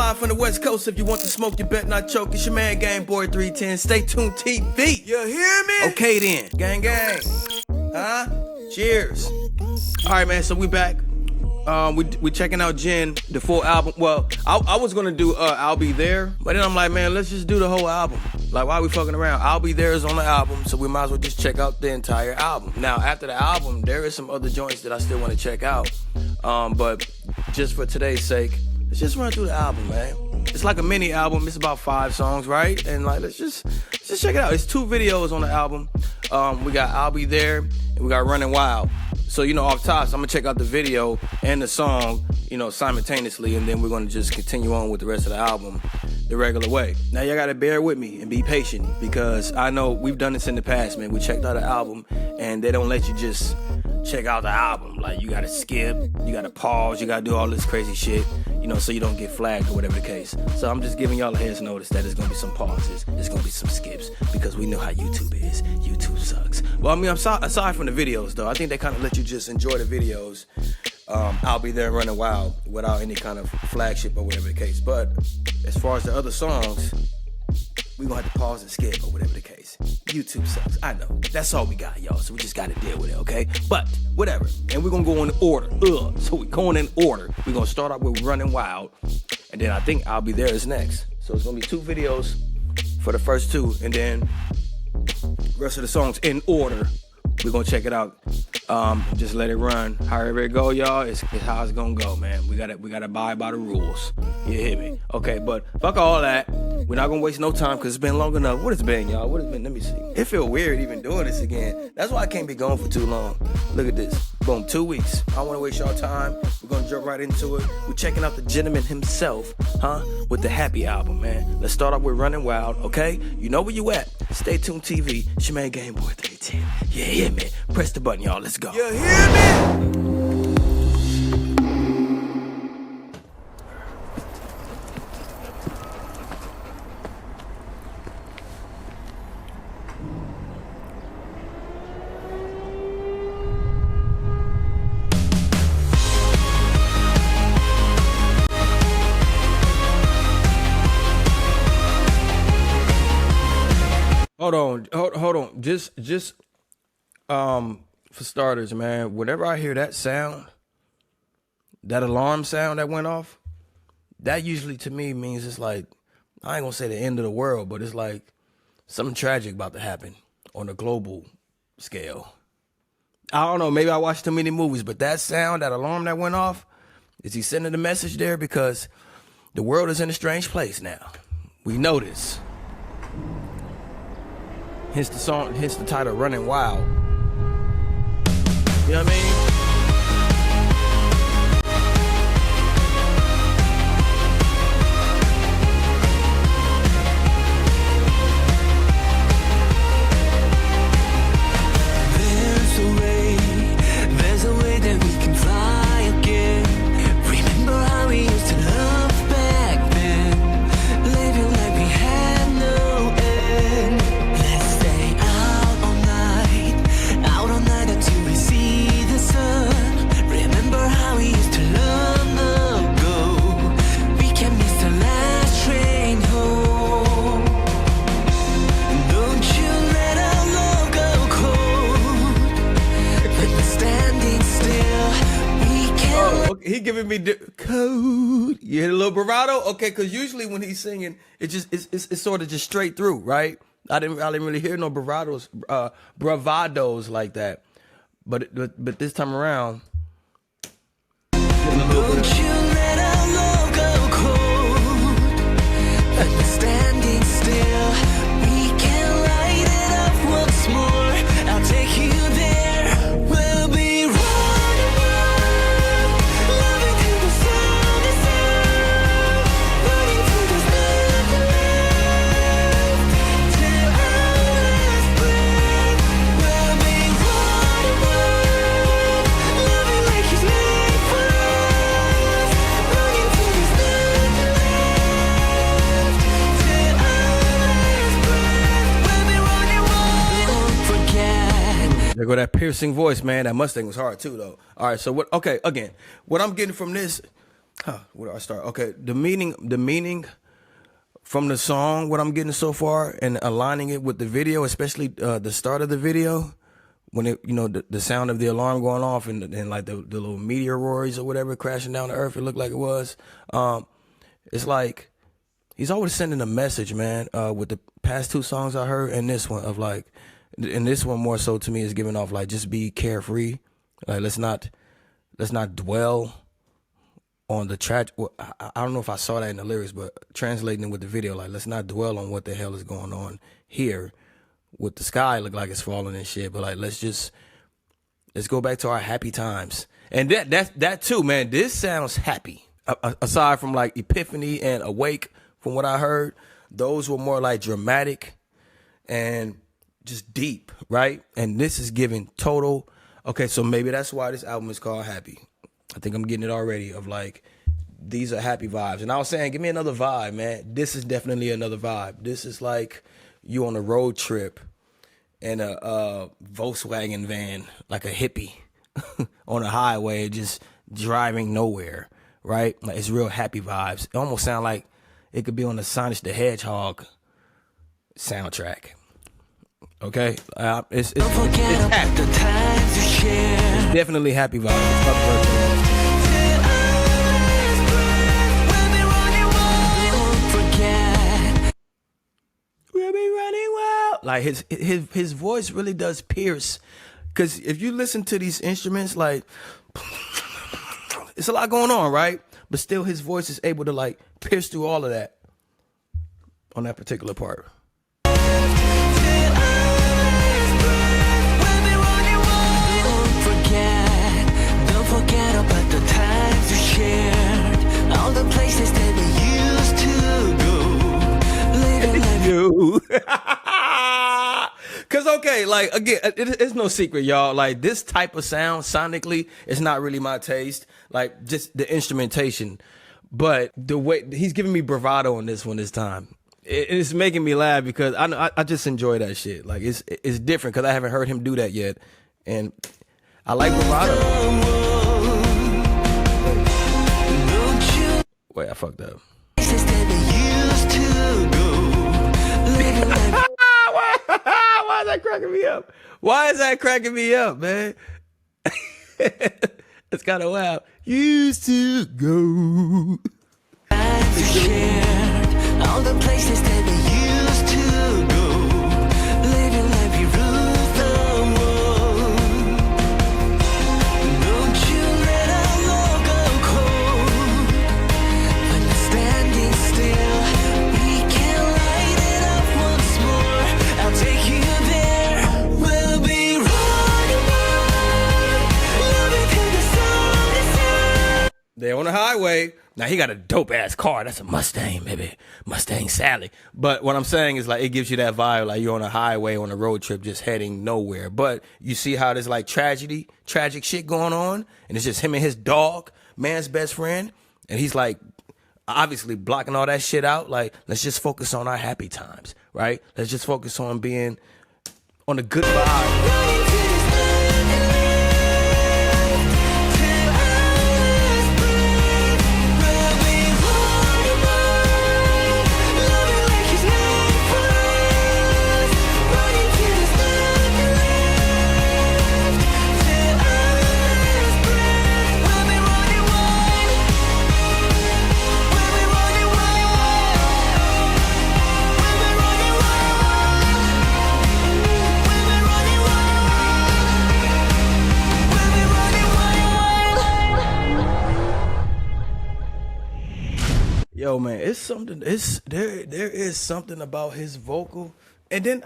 live from the West Coast. If you want to smoke, you bet not choke. It's your man, GameBoyy 310. StayTuned TV. You hear me? Okay then. Gang, gang. Huh? Cheers. All right, man. So we back. We checking out Jen, the full album. Well, I was gonna do I'll Be There, but then I'm like, man, let's just do the whole album. Like, why are we fucking around? I'll Be There is on the album, so we might as well just check out the entire album. Now, after the album, there is some other joints that I still want to check out. But just for today's sake, let's just run through the album, man. It's like a mini album. It's about 5 songs, right? And like, let's just check it out. It's 2 videos on the album. We got I'll Be There and we got Running Wild. So, you know, off top, so I'm gonna check out the video and the song, you know, simultaneously, and then we're gonna just continue on with the rest of the album the regular way. Now, y'all gotta bear with me and be patient, because I know we've done this in the past, man. We checked out an album, and they don't let you just check out the album. Like, you gotta skip, you gotta pause, you gotta do all this crazy shit, you know, so you don't get flagged or whatever the case. So I'm just giving y'all a heads notice that there's gonna be some pauses, there's gonna be some skips, because we know how YouTube is. YouTube sucks. Well, I mean, aside from the videos, though, I think they kind of let you just enjoy the videos. I'll Be There, Running Wild, without any kind of flagship or whatever the case. But as far as the other songs, we gonna have to pause and skip or whatever the case. YouTube sucks, I know. That's all we got, y'all, so we just gotta deal with it, okay? But whatever, and we're gonna go in order. So we're going in order. We're gonna start out with Running Wild, and then I think I'll Be There is next. So it's gonna be 2 videos for the first 2, and then rest of the songs in order. We're gonna check it out. Just let it run. However it go, y'all, it's how it's gonna go, man. We gotta abide by the rules. You hear me? Okay, but fuck all that. We're not gonna waste no time, because it's been long enough. What has been, y'all? What has been? Let me see. It feel weird even doing this again. That's why I can't be gone for too long. Look at this. Boom, 2 weeks. I don't wanna waste y'all time. We're gonna jump right into it. We're checking out the gentleman himself, with the Happy album, man. Let's start off with Running Wild, okay? You know where you at. StayTuned TV. It's your man, GameBoyy 310. You hear me? Press the button, y'all. Let's go. You hear me? Hold on. Just for starters, man, whenever I hear that sound, that alarm sound that went off, that usually to me means it's like, I ain't gonna say the end of the world, but it's like something tragic about to happen on a global scale. I don't know, maybe I watched too many movies, but that sound, that alarm that went off, is he sending a message there? Because the world is in a strange place now. We know this. Hence the song, hence the title, Running Wild. You know what I mean? There's a way that we can fly again. Remember how we used to love back then, living like we had no end. Let's stay out all night until we see the sun. Remember how we used to love the go. We can miss the last train home. Don't you let our love go cold. When we're standing still, we can. Okay, he giving me code. You hear a little bravado? Okay, because usually when he's singing, it's sort of just straight through, right? I didn't really hear no bravados like that. But this time around, Don't you let our love go cold. When we're standing still, we can light it up once more. I'll take you there. We'll be running wild, loving till the sun is out, running till there's nothing left, till our last breath. We'll be running wild, loving like he's made for us, running till there's nothing left, till our last breath. We'll be running wild. Don't forget. there go that piercing voice, man. That Mustang was hard too, though. All right, so what? Okay, again, what I'm getting from this, Where do I start? Okay, the meaning from the song, what I'm getting so far, and aligning it with the video, especially the start of the video, when it, the sound of the alarm going off and like the little meteoroids or whatever crashing down to earth, it looked like it was. It's like he's always sending a message, man. With the past two songs I heard and this one of like, and this one more so to me is giving off like just be carefree, like let's not dwell on the well, I don't know if I saw that in the lyrics, but translating it with the video, like let's not dwell on what the hell is going on here with the sky look like it's falling and shit, but like let's go back to our happy times. And that too, man, this sounds happy. Aside from like Epiphany and Awake, from what I heard, those were more like dramatic and just deep, right? And this is giving total. Okay, so maybe that's why this album is called Happy. I think I'm getting it already of like, these are happy vibes. And I was saying, give me another vibe, man. This is definitely another vibe. This is like you on a road trip in a Volkswagen van, like a hippie on a highway, just driving nowhere, right? Like it's real happy vibes. It almost sounds like it could be on the Sonic the Hedgehog soundtrack. Okay, it's happy. It's definitely happy vibes. We'll be running wild. Like his voice really does pierce, because if you listen to these instruments, like it's a lot going on, right? But still, his voice is able to like pierce through all of that on that particular part. Forget about the times we shared, all the places that we used to go, living like you. Cause okay, like again, it's no secret, y'all. Like this type of sound sonically is not really my taste. Like just the instrumentation, but the way he's giving me bravado on this one this time, it's making me laugh because I just enjoy that shit. Like it's different because I haven't heard him do that yet, and I like bravado. Wait, I fucked up. Why is that cracking me up? Why is that cracking me up, man? It's kind of wild. Used to go. All the places that we used to go, living like we ruled the world. Don't you let our love go cold. When we're standing still, we can light it up once more. I'll take you there. We'll be running wild, loving till the sun is out. They're on the highway. Now, he got a dope-ass car. That's a Mustang, baby. Mustang Sally. But what I'm saying is, like, it gives you that vibe, like you're on a highway on a road trip just heading nowhere. But you see how there's, like, tragic shit going on? And it's just him and his dog, man's best friend. And he's, like, obviously blocking all that shit out. Like, let's just focus on our happy times, right? Let's just focus on being on a good vibe. Yo, man, it's something. There is something about his vocal, and then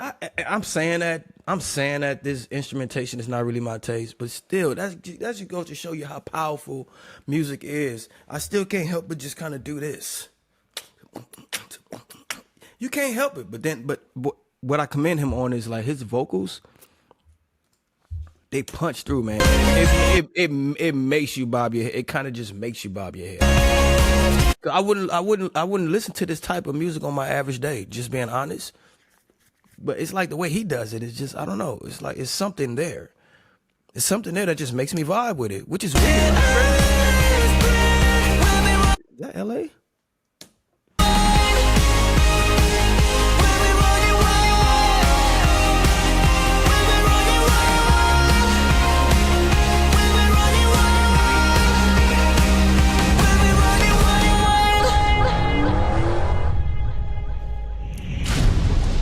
I'm saying that this instrumentation is not really my taste, but still, that just goes to show you how powerful music is. I still can't help but just kind of do this. You can't help it, but what I commend him on is like his vocals. They punch through, man. It makes you bob your head. It kind of just makes you bob your head. I wouldn't listen to this type of music on my average day, just being honest. But it's like the way he does it. It's just, I don't know. It's like, it's something there. It's something there that just makes me vibe with it, which is weird. that LA?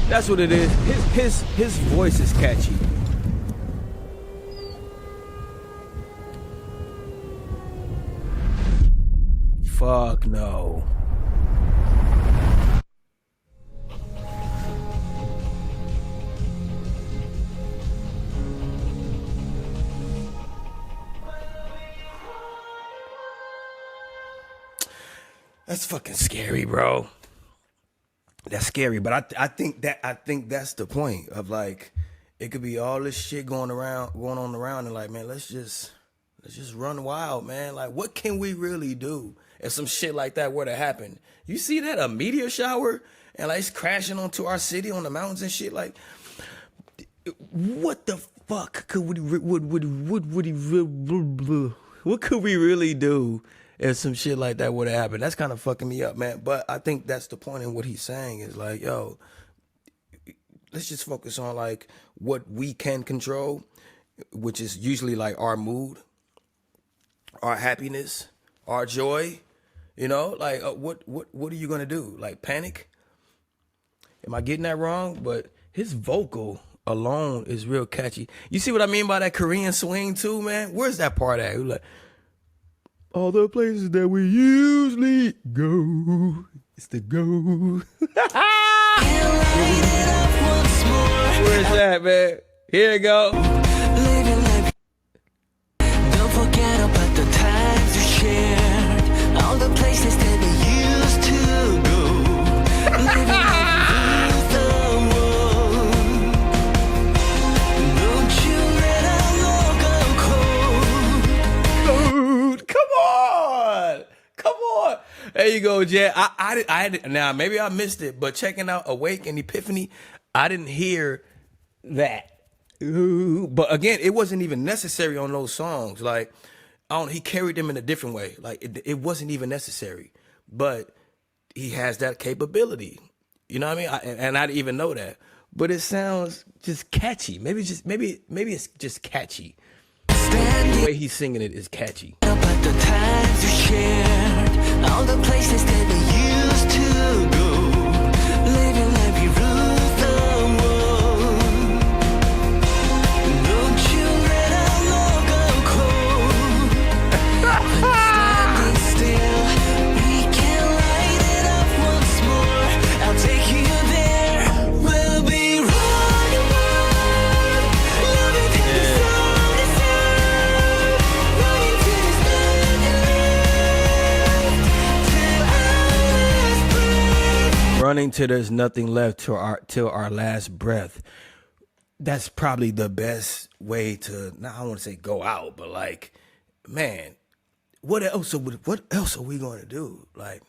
That's what it is. His voice is catchy. Fuck no. That's fucking scary, bro. That's scary, but I think that's the point of, like, it could be all this shit going on around, and like, man, let's just run wild, man. Like, what can we really do if some shit like that were to happen? You see that, a meteor shower, and like it's crashing onto our city on the mountains and shit. Like, what the fuck could what could we really do if some shit like that would have happened? That's kind of fucking me up, man. But I think that's the point in what he's saying is like, yo, let's just focus on like what we can control, which is usually like our mood, our happiness, our joy. You know, like what are you gonna do? Like panic? Am I getting that wrong? But his vocal alone is real catchy. You see what I mean by that Korean swing too, man? Where's that part at? Like, all the places that we usually go, it's the go. Where's that, man? Here you go. Don't forget about the times we shared, all the places that we used to go. Living life with the world. Don't you let our love go cold. Come on. There you go, Jen. I now maybe I missed it, but checking out Awake and Epiphany, I didn't hear that. Ooh. But again, it wasn't even necessary on those songs. Like, he carried them in a different way. Like, it wasn't even necessary, but he has that capability. You know what I mean? And I didn't even know that. But it sounds just catchy. Maybe it's just catchy. The way he's singing it is catchy. About the times we shared, all the places that we used to go. Living like we ruled the world. Don't you let our love go cold. When standing still, we can light it up once more. I'll take you there. We'll be running wild, loving till the sun is out. Running till there's nothing left till our last breath. That's probably the best way to, now I want to say go out, but like, man, what else are we going to do? Like,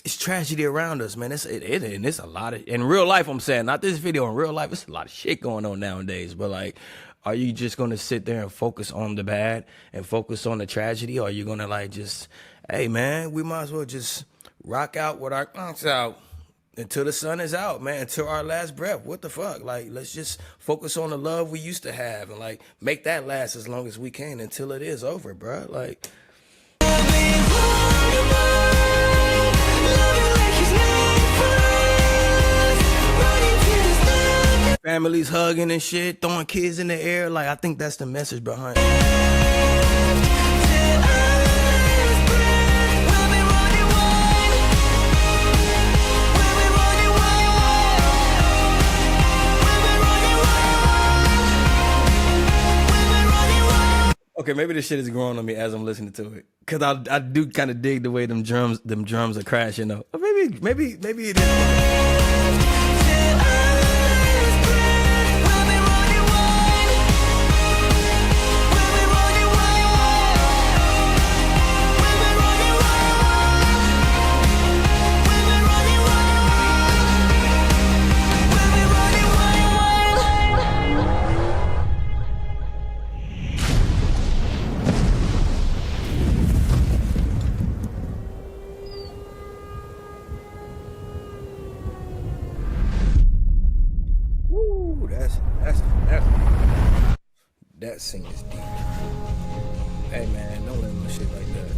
it's tragedy around us, man. It's a lot of, in real life, I'm saying, not this video, in real life, it's a lot of shit going on nowadays. But like, are you just going to sit there and focus on the bad and focus on the tragedy? Or are you going to like just, hey man, we might as well just rock out with our conks out until the sun is out, man, until our last breath. What the fuck? Like, let's just focus on the love we used to have and like make that last as long as we can until it is over, bro. Like, families hugging and shit, throwing kids in the air. Like, I think that's the message behind it. Okay, maybe this shit is growing on me as I'm listening to it, cause I do kind of dig the way them drums are crashing though. Or maybe it is. that scene is deep. Hey man, don't let no shit like that.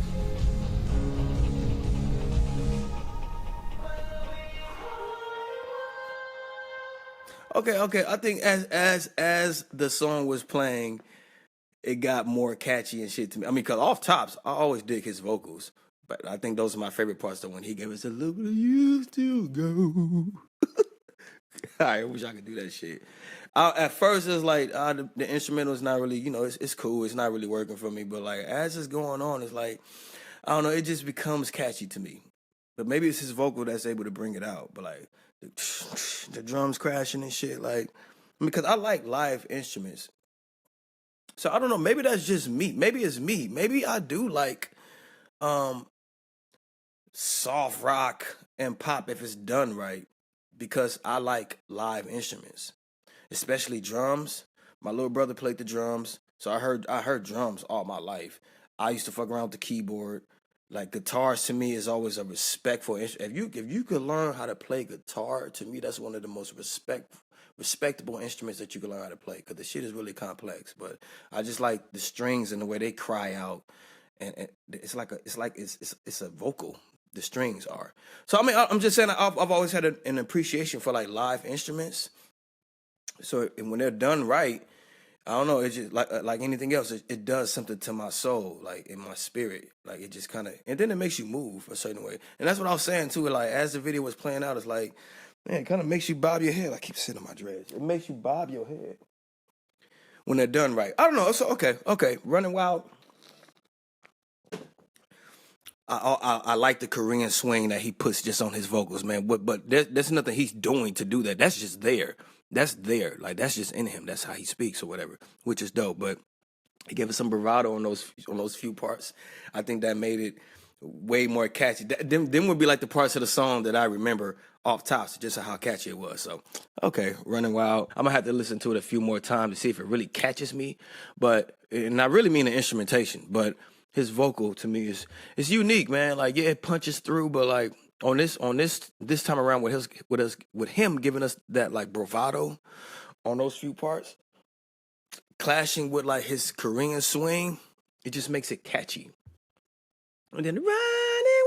Okay. I think as the song was playing, it got more catchy and shit to me. I mean, cause off tops, I always dig his vocals, but I think those are my favorite parts. Though when he gave us a little bit of "You Still Go." I wish I could do that shit. At first, it's like the instrumental is not really, it's cool. It's not really working for me. But like as it's going on, it's like I don't know. It just becomes catchy to me. But maybe it's his vocal that's able to bring it out. But like the drums crashing and shit, like because I like live instruments. So I don't know. Maybe that's just me. Maybe it's me. Maybe I do like soft rock and pop if it's done right, because I like live instruments, especially drums. My little brother played the drums, so I heard drums all my life. I used to fuck around with the keyboard. Like guitars to me is always a respectful instrument. If you could learn how to play guitar, to me that's one of the most respectable instruments that you can learn how to play, because the shit is really complex. But I just like the strings and the way they cry out, and it's a vocal. The strings are. So I mean, I'm just saying I've always had an appreciation for like live instruments. So when they're done right, I don't know. It's just like anything else. It does something to my soul, like in my spirit. Like it just kind of, and then it makes you move a certain way. And that's what I was saying too. Like as the video was playing out, it's like, man, it kind of makes you bob your head. I keep sitting on my dreads. It makes you bob your head when they're done right. I don't know. So okay. Running Wild. I like the Korean swing that he puts just on his vocals, man. But there's nothing he's doing to do that. That's just there. That's there. Like that's just in him. That's how he speaks or whatever, which is dope. But he gave us some bravado on those few parts. I think that made it way more catchy. Them would be like the parts of the song that I remember off tops, just how catchy it was. So okay, Running Wild. I'm gonna have to listen to it a few more times to see if it really catches me. And I really mean the instrumentation, but his vocal to me is unique, man. Like yeah, it punches through, but like on this time around with him giving us that like bravado on those few parts, clashing with like his Korean swing, it just makes it catchy. And then Running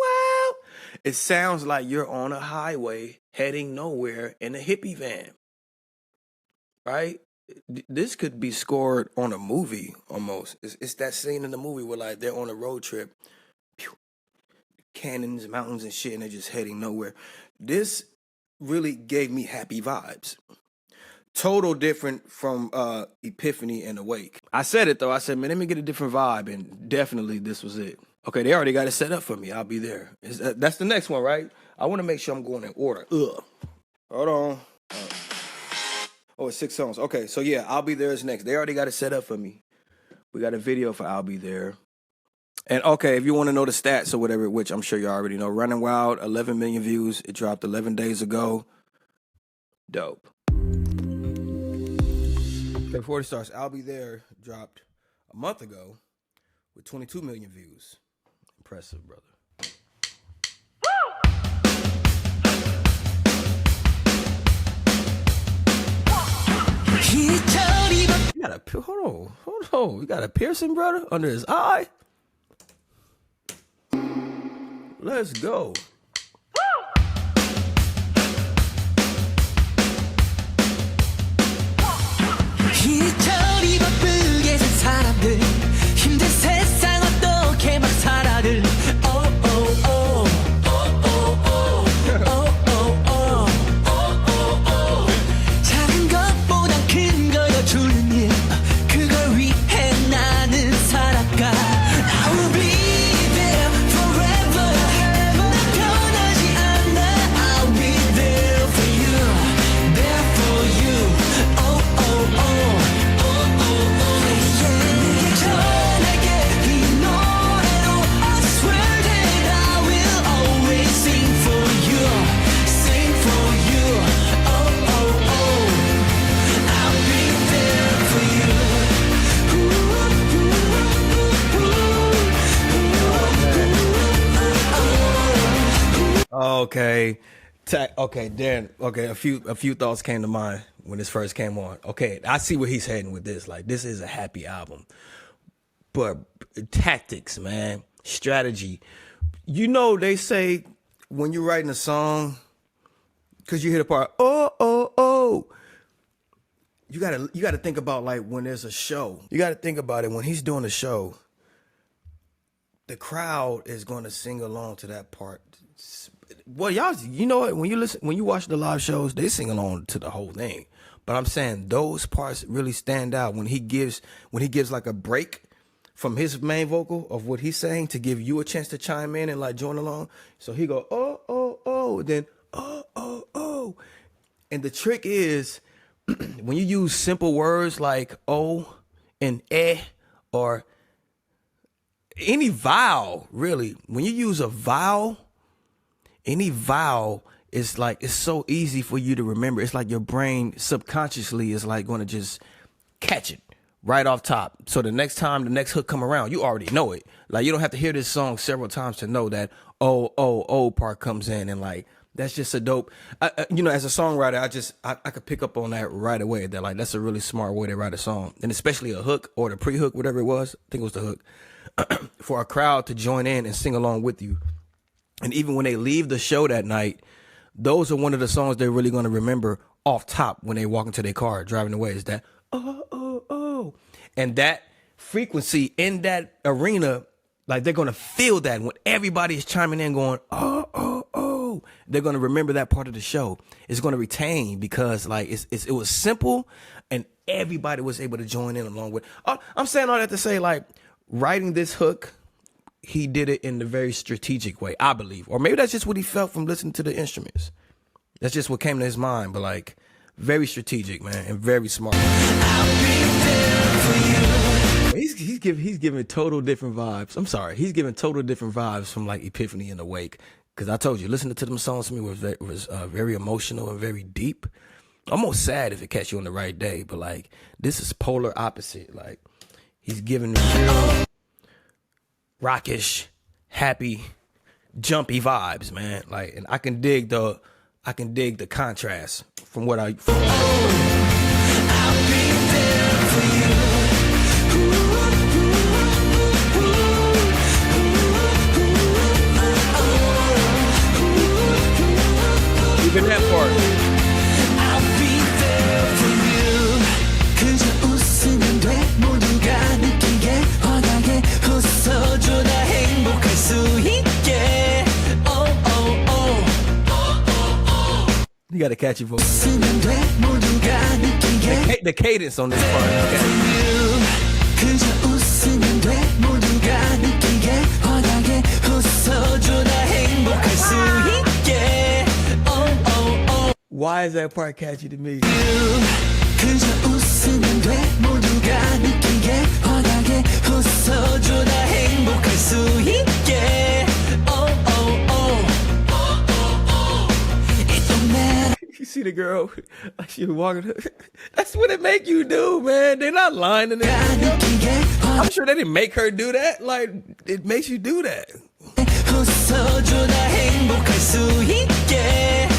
Wild, it sounds like you're on a highway heading nowhere in a hippie van, right? This could be scored on a movie almost. It's that scene in the movie where like they're on a road trip, canyons, mountains and shit, and they're just heading nowhere. This really gave me happy vibes. Total different from Epiphany and Awake. I said it though. I said, man, let me get a different vibe, and definitely this was it. Okay, they already got it set up for me. I'll be there. That's the next one, right? I want to make sure I'm going in order. Hold on. Oh, it's 6 songs. Okay, so yeah, I'll Be There is next. They already got it set up for me. We got a video for I'll Be There. And okay, if you want to know the stats or whatever, which I'm sure you already know, Running Wild, 11 million views. It dropped 11 days ago. Dope. Okay, before it starts, I'll Be There dropped a month ago with 22 million views. Impressive, brother. You got a hold on. You got a piercing, brother, under his eye. Let's go. 이철이 바쁘게 산 사람들 힘든 세상 어떻게 막 살아들 작은 것보단 큰 거여 주는 일 그걸 위해 나는 살아가 I will be there forever 난 변하지 않아 I'll be there for you there for you 내게 전하게 이 노래로 I swear that I will always sing for you sing for you I'll be there for you Okay. Okay, Dan. Okay, a few thoughts came to mind when this first came on. Okay, I see where he's heading with this. Like, this is a happy album. But tactics, man, strategy. You know, they say when you're writing a song, because you hear the part, oh, oh, oh, you gotta think about, like, when there's a show. You gotta think about it when he's doing a show. The crowd is going to sing along to that part. Well, y'all, you know what? When you watch the live shows, they sing along to the whole thing. But I'm saying those parts really stand out when he gives like a break from his main vocal of what he's saying to give you a chance to chime in and like join along. So he go, oh, oh, oh, then oh, oh, oh. And the trick is when you use simple words like oh and or any vowel, really, when you use a vowel, any vowel is like, it's so easy for you to remember. It's like your brain subconsciously is like going to just catch it right off top. So the next time the next hook come around, you already know it. Like, you don't have to hear this song several times to know that oh part comes in, and like, that's just a dope, you know, as a songwriter, I could pick up on that right away, that like, that's a really smart way to write a song. And especially a hook or the pre-hook, whatever it was, I think it was the hook, for a crowd to join in and sing along with you. And even when they leave the show that night, those are one of the songs they're really going to remember off top when they walk into their car driving away, is that, oh, oh, oh. And that frequency in that arena, like, they're going to feel that when everybody is chiming in going, oh, oh, oh. They're going to remember that part of the show. It's going to retain because, like, it was simple and everybody was able to join in along with. I'm saying all that to say, like, writing this hook, he did it in a very strategic way, I believe. Or maybe that's just what he felt from listening to the instruments. That's just what came to his mind. But like, very strategic, man, and very smart. He's giving total different vibes. I'm sorry, he's giving total different vibes from like Epiphany and Awake. Because I told you, listening to them songs to me was very emotional and very deep. Almost sad if it catch you on the right day. But like, this is polar opposite. Like, he's giving me real rockish, happy, jumpy vibes, man. Like, and I can dig the contrast from what I. I'll be there for you. Even that part. I'll be there for you. 그저 웃으면 돼. 모두가 느끼게 환하게 웃어줘. 나 행복할 수 있게. Oh oh oh. You got a catchy voice. 웃으면 돼. 모두가 느끼게. The cadence on this part. Okay. 그저 웃으면 돼. 모두가 느끼게 환하게 웃어줘. 나 행복할 수 있게. Why is that part catchy to me? 그저 웃으면 돼. 모두가 느끼게 환하게 웃어줘. 나 행복할 수 있게. It don't matter. You see the girl, like she was walking. That's what it make you do, man. They're not lying in it. I'm sure they didn't make her do that. Like, it makes you do that. 웃어줘. 나 행복할 수 있게.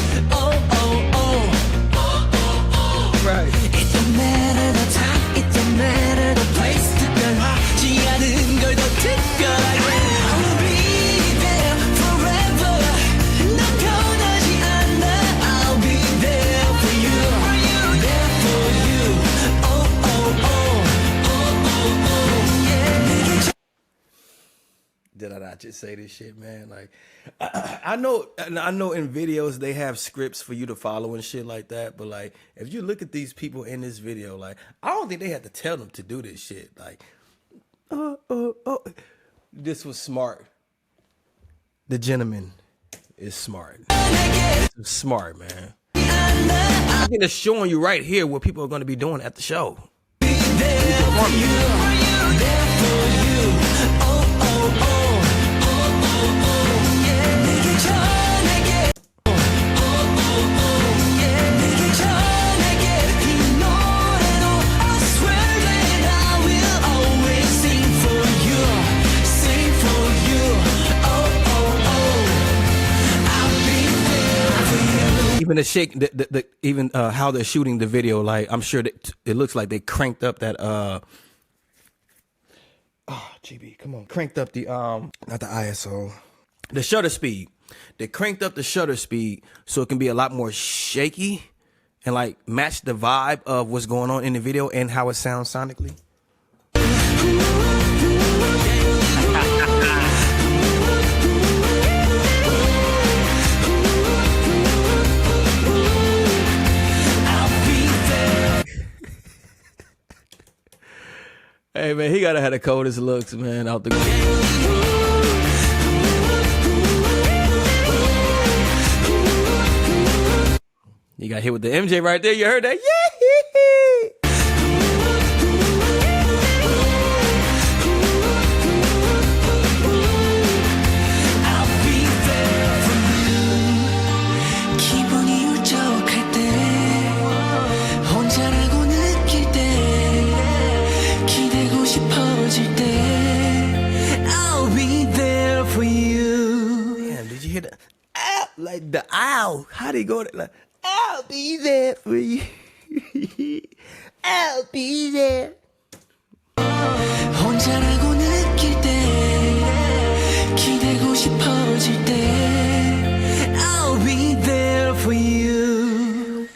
Right. It don't matter the time, it don't matter the place. 특별하지 않은 걸 더 특별하게. I'll be there forever. 너 변하지 않아. I'll be there for you. There for you. Oh oh oh. Oh oh oh. Yeah. Did I not just say this shit, man? Like, I know in videos they have scripts for you to follow and shit like that, but like, if you look at these people in this video, like, I don't think they had to tell them to do this shit. Like, this was smart. The gentleman is smart. This was smart, man. I'm just showing you right here what people are going to be doing at the show. Even even the shake, even how they're shooting the video. Like I'm sure that it looks like they cranked up that GB, come on, cranked up the not the ISO, the shutter speed. They cranked up the shutter speed so it can be a lot more shaky and like match the vibe of what's going on in the video and how it sounds sonically. Hey man, he gotta have the coldest looks, man, out the. You got hit with the MJ right there. You heard that? Yeah. 기분이 울적할 때 혼자라고 느낄 때 기대고 싶어질 때 I'll be there for you. Damn, did you hear that? Ow, like the ow. How do you go? Like, I'll be there for you. I'll be there. 혼자라고 느낄 때 기대고 싶어질 때 I'll be there for you.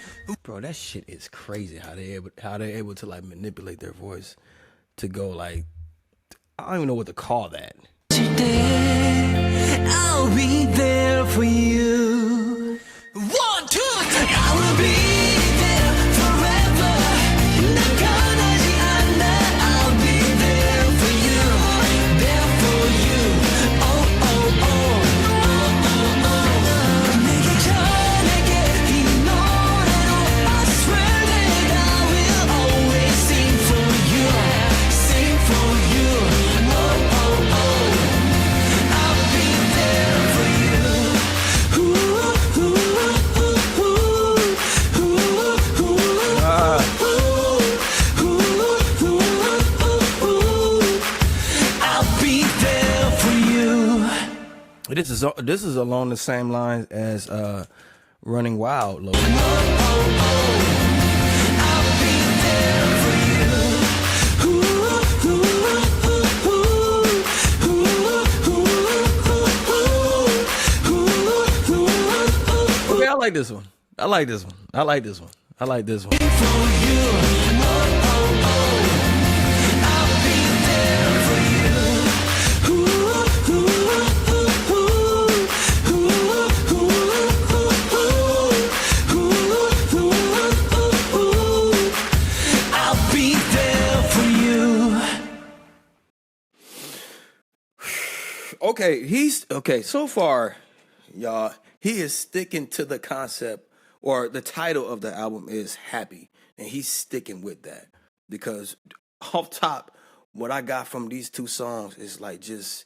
Bro, that shit is crazy how they're able to like manipulate their voice to go like, I don't even know what to call that. I'll be there for you. 1, 2, 3. I will be there forever. 난 변하지 않아. I'll be there for you. There for you. Oh, oh, oh. Oh, oh, oh. 내게 전하게 이 노래로 I swear that I will always sing for you. Sing for you. Oh, oh, oh. I'll be there for you. Ooh, ooh, ooh, ooh, ooh, ooh, ooh, ooh. I'll be there for you. This is along the same lines as Running Wild, Logan. I'll be there for you. Ooh, ooh, ooh, ooh, ooh, ooh. Okay, I like this one. I like this one. I like this one. I like this one. For you. Oh, oh, oh. I'll be there for you. Ooh, ooh, ooh, ooh, ooh, ooh, ooh. I'll be there for you. Okay, so far, y'all, he is sticking to the concept, or the title of the album is Happy, and he's sticking with that because off top, what I got from these two songs is like just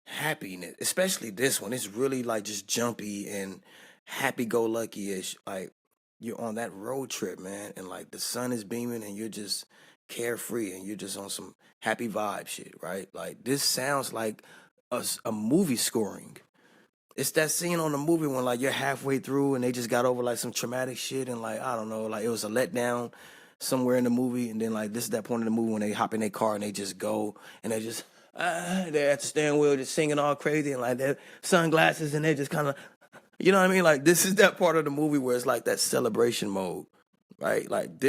happiness, especially this one. It's really like just jumpy and happy-go-lucky-ish. Like you're on that road trip, man, and like the sun is beaming and you're just carefree and you're just on some happy vibe shit, right? Like this sounds like a movie scoring. It's that scene on the movie when like you're halfway through and they just got over like some traumatic shit and like, I don't know, like it was a letdown somewhere in the movie, and then like this is that point in the movie when they hop in their car and they just go and they just they're at the steering wheel just singing all crazy and like their sunglasses and they just kind of, you know what I mean? Like this is that part of the movie where it's like that celebration mode, right? Like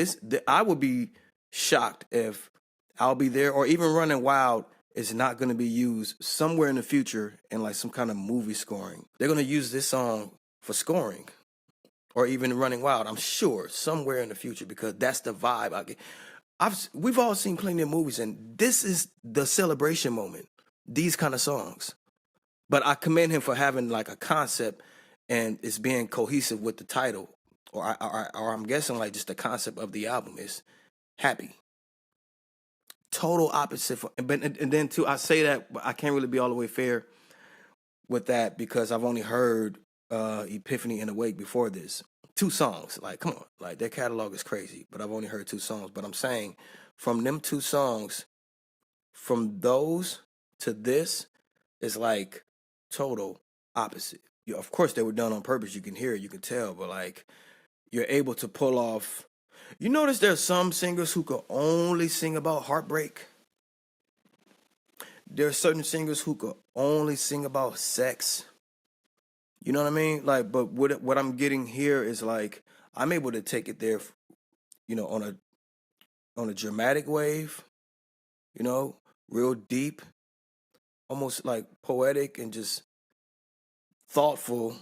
I would be shocked if I'll Be There or even Running Wild is not going to be used somewhere in the future in like some kind of movie scoring. They're going to use this song for scoring or even Running Wild, I'm sure, somewhere in the future, because that's the vibe I get. We've all seen plenty of movies, and this is the celebration moment, these kind of songs. But I commend him for having like a concept and it's being cohesive with the title, or I'm guessing like just the concept of the album is Happy. Total opposite. And then too, I say that, but I can't really be all the way fair with that because I've only heard Epiphany and Awake before this. 2 songs. Like, come on. Like, their catalog is crazy, but I've only heard 2 songs. But I'm saying from them 2 songs, from those to this is like total opposite. Yeah, of course they were done on purpose. You can hear it, you can tell, but like you're able to pull off. You notice there's some singers who could only sing about heartbreak. There are certain singers who could only sing about sex. You know what I mean? Like, but what I'm getting here is like I'm able to take it there, on a dramatic wave, real deep, almost like poetic and just thoughtful.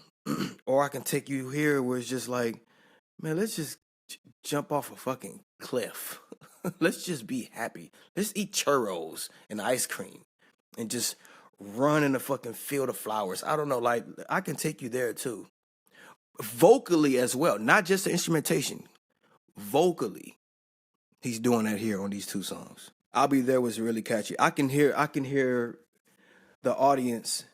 Or I can take you here where it's just like, man, let's just jump off a fucking cliff. Let's just be happy. Let's eat churros and ice cream and just run in the fucking field of flowers. I don't know, like I can take you there too. Vocally as well, not just the instrumentation. Vocally, he's doing that here on these two songs. I'll Be There was really catchy. I can hear the audience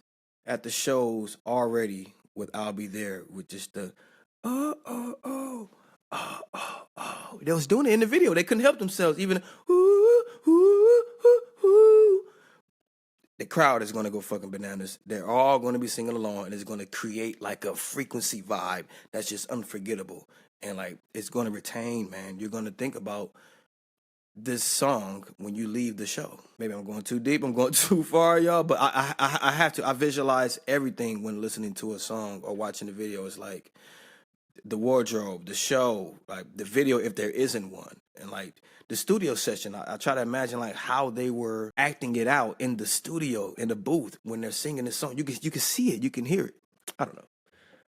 at the shows already with I'll Be There with just the oh. They was doing it in the video. They couldn't help themselves. Even ooh. The crowd is gonna go fucking bananas. They're all gonna be singing along, and it's gonna create like a frequency vibe that's just unforgettable. And like it's gonna retain, man. You're gonna think about this song when you leave the show. Maybe I'm going too deep. I'm going too far, y'all. But I have to. I visualize everything when listening to a song or watching the video. It's like the wardrobe, the show, like the video if there isn't one, and like the studio session. I try to imagine like how they were acting it out in the studio, in the booth when they're singing this song. You can see it, you can hear it. I don't know.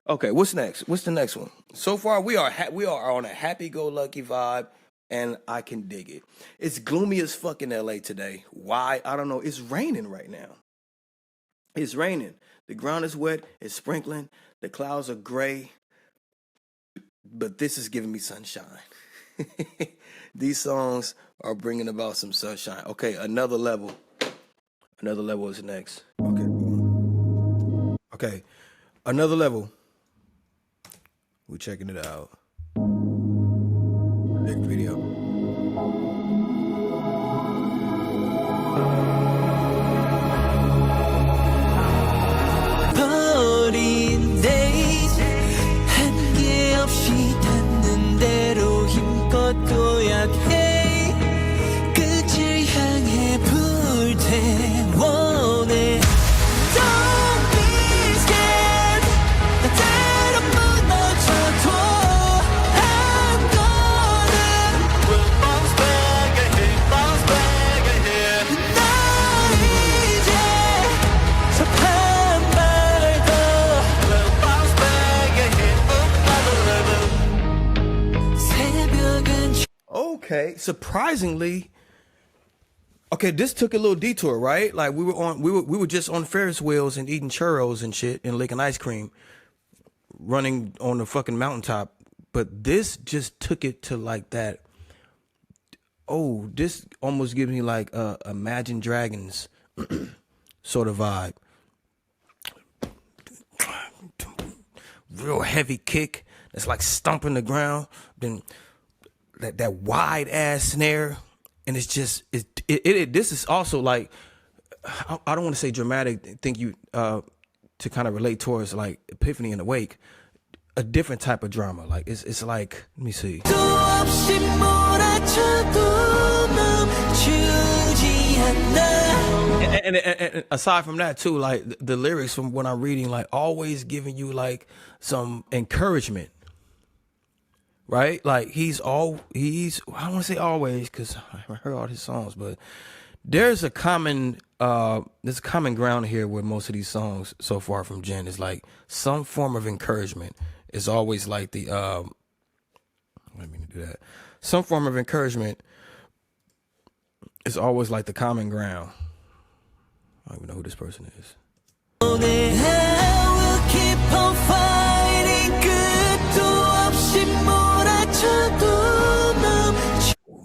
Okay, what's next? What's the next one? So far, we are on a happy-go-lucky vibe, and I can dig it. It's gloomy as fuck in LA today. Why? I don't know. It's raining right now. It's raining. The ground is wet. It's sprinkling. The clouds are gray. But this is giving me sunshine. These songs are bringing about some sunshine. Okay, another level. Another level is next. Okay, another level. We're checking it out. Big video. 버린 days 한계 없이 닿는 대로 힘껏 도약해 끝을 향해 불태워내 Don't be scared 나 때론 무너져도 I'm gonna We'll bounce back ahead 나 이제 섭한 말도 We'll bounce back ahead 새벽은 Okay, surprisingly. Okay, this took a little detour, right? Like we were just on Ferris wheels and eating churros and shit and licking ice cream, running on the fucking mountaintop. But this just took it to like that. Oh, this almost gives me like Imagine Dragons sort of vibe. Real heavy kick that's like stomping the ground. Then that wide ass snare. And it's just this is also like I don't want to say dramatic. Think you to kind of relate towards like Epiphany in the Wake, a different type of drama. Like it's like, let me see. And aside from that too, like the lyrics from what I'm reading, like always giving you like some encouragement. Right? Like he's I don't want to say always because I heard all his songs, but there's a common ground here with most of these songs so far from Jen is like some form of encouragement is always like the I didn't mean to do that. Some form of encouragement is always like the common ground. I don't even know who this person is. Oh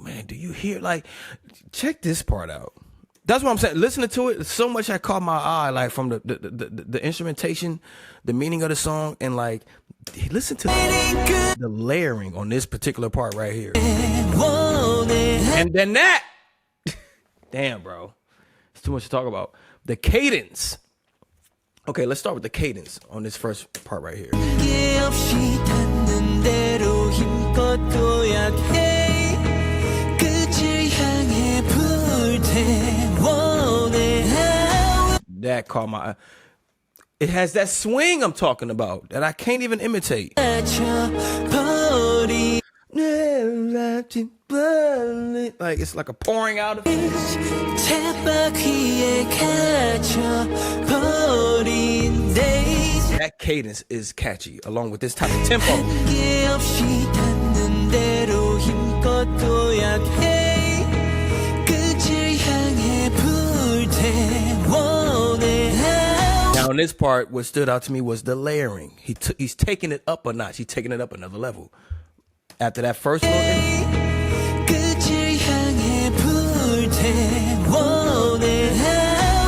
man, do you hear? Like, check this part out. That's what I'm saying. Listening to it, so much I caught my eye, like from the instrumentation, the meaning of the song, and like listen to the layering on this particular part right here. And then that, damn, bro, it's too much to talk about. The cadence. Okay, let's start with the cadence on this first part right here. 게 없이 닿는 대로 힘껏 도약해 끝을 향해 불태워내 That caught my eye. It has that swing I'm talking about that I can't even imitate. 버린 Like it's like a pouring out of it. 쳇바퀴에 갇혀버린 days That cadence is catchy along with this type of tempo. 게 없이 닿는 대로 힘껏 도약해 끝을 향해 불태워내 Now, in this part, what stood out to me was the layering. He's taking it up a notch. He's taking it up another level. After that first little 끝을 향해 불태워내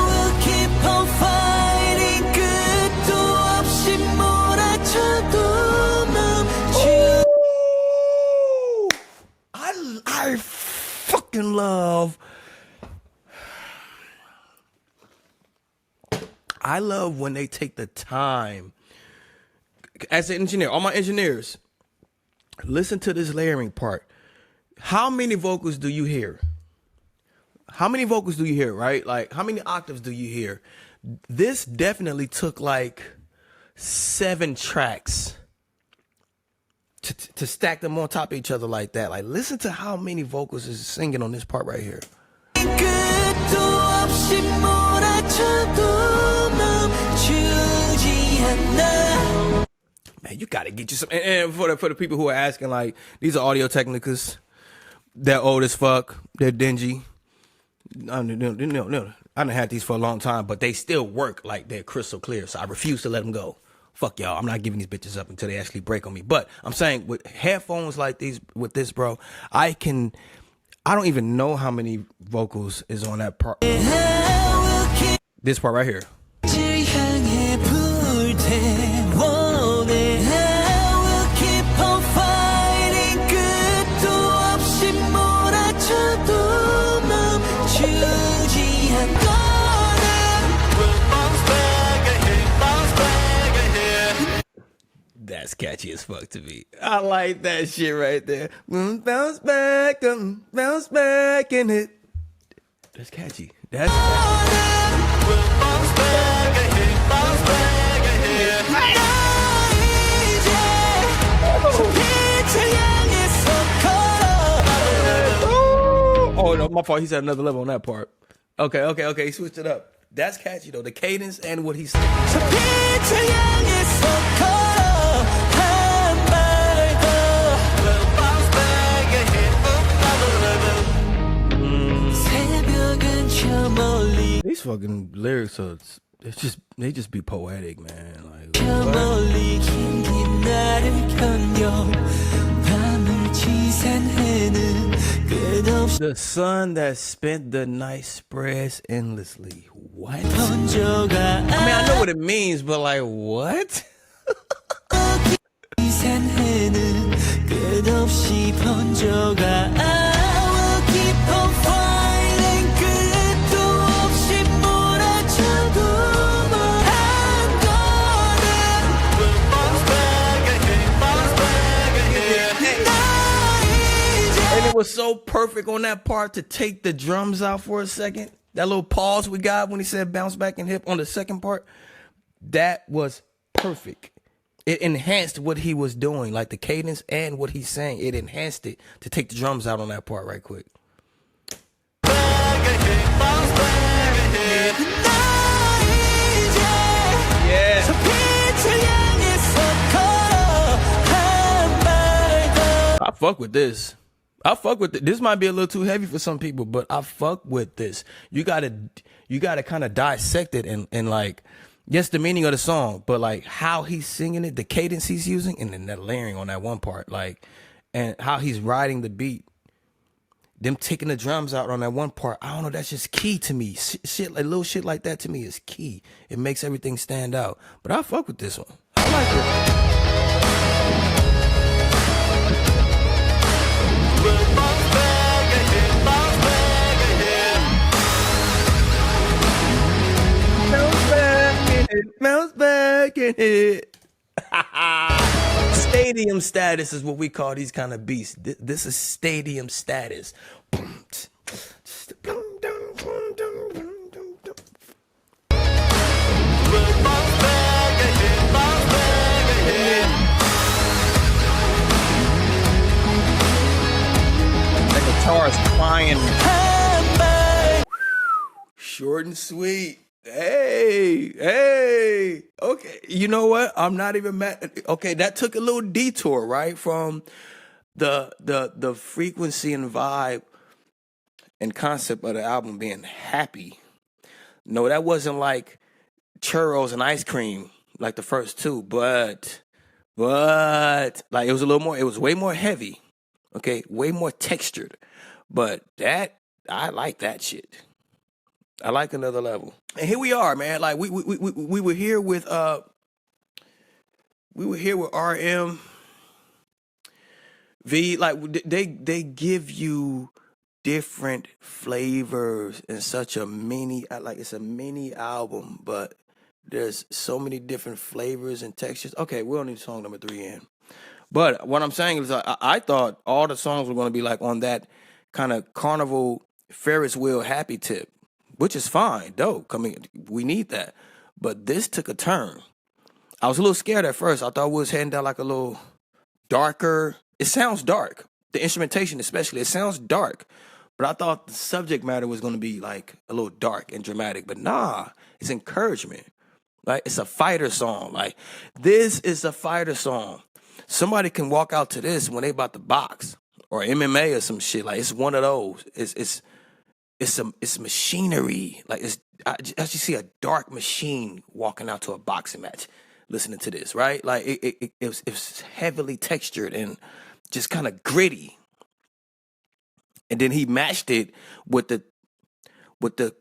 We'll keep on fighting 끝도 없이 몰아쳐도 멈추 I fucking love. I love when they take the time. As an engineer, all my engineers, listen to this layering part. How many vocals do you hear? How many vocals do you hear, right? Like, how many octaves do you hear? This definitely took like 7 tracks to stack them on top of each other like that. Like, listen to how many vocals is singing on this part right here. 끝도 없이 몰아쳐도 멈추지 않아 Man, you gotta get you some. And for the people who are asking, like, these are Audio Technicas. They're old as fuck. They're dingy. I done had these for a long time, but they still work like they're crystal clear. So I refuse to let them go. Fuck y'all. I'm not giving these bitches up until they actually break on me. But I'm saying with headphones like these, with this, bro, I don't even know how many vocals is on that part. This part right here. 끝을 향해 불태워내 We'll keep on fighting 끝도 없이 몰아쳐도 멈추지 않거나 We'll bounce back ahead That's catchy as fuck to me. I like that shit right there. Bounce back and hit. That's catchy. That's catchy. We'll bounce back ahead Oh no, my fault. He's at another level on that part. Okay. He switched it up. That's catchy though. The cadence and what he's saying. These fucking lyrics are they just be poetic, man. Like, the sun that spent the night spreads endlessly. What? I mean, I know what it means, but like, what? And it was so perfect on that part to take the drums out for a second. That little pause we got when he said bounce back and hip on the second part. That was perfect. It enhanced what he was doing, like the cadence and what he's saying. It enhanced it to take the drums out on that part right quick. Yeah. I fuck with this. This might be a little too heavy for some people, but I fuck with this. You gotta kind of dissect it and like, yes, the meaning of the song, but like how he's singing it, the cadence he's using, and then that layering on that one part, like, and how he's riding the beat. Them taking the drums out on that one part, I don't know, that's just key to me. Shit, like little shit like that to me is key. It makes everything stand out. But I fuck with this one. I like it. can hit. Stadium status is what we call these kind of beasts. This is stadium status. The guitar is crying. Short and sweet. Hey. Okay, you know what? I'm not even mad. Okay, that took a little detour, right? From the frequency and vibe and concept of the album being happy. No, that wasn't like churros and ice cream like the first two, but like it was a little more, it was way more heavy. Okay, way more textured. But that, I like that shit. I like Another Level. And here we are, man. Like we were here with RM V. Like they give you different flavors in such a mini, like it's a mini album, but there's so many different flavors and textures. Okay, we're on to song number 3 in. But what I'm saying is I thought all the songs were going to be like on that kind of carnival Ferris wheel happy tip, which is fine, dope. We need that. But this took a turn. I was a little scared at first. I thought we was heading down like a little darker. It sounds dark. The instrumentation especially, it sounds dark. But I thought the subject matter was going to be like a little dark and dramatic. But nah, it's encouragement. Like it's a fighter song. Like this is a fighter song. Somebody can walk out to this when they about to box or MMA or some shit. Like it's one of those. It's machinery. Like I just see a dark machine walking out to a boxing match, listening to this, right? Like it was heavily textured and just kind of gritty. And then he matched it with the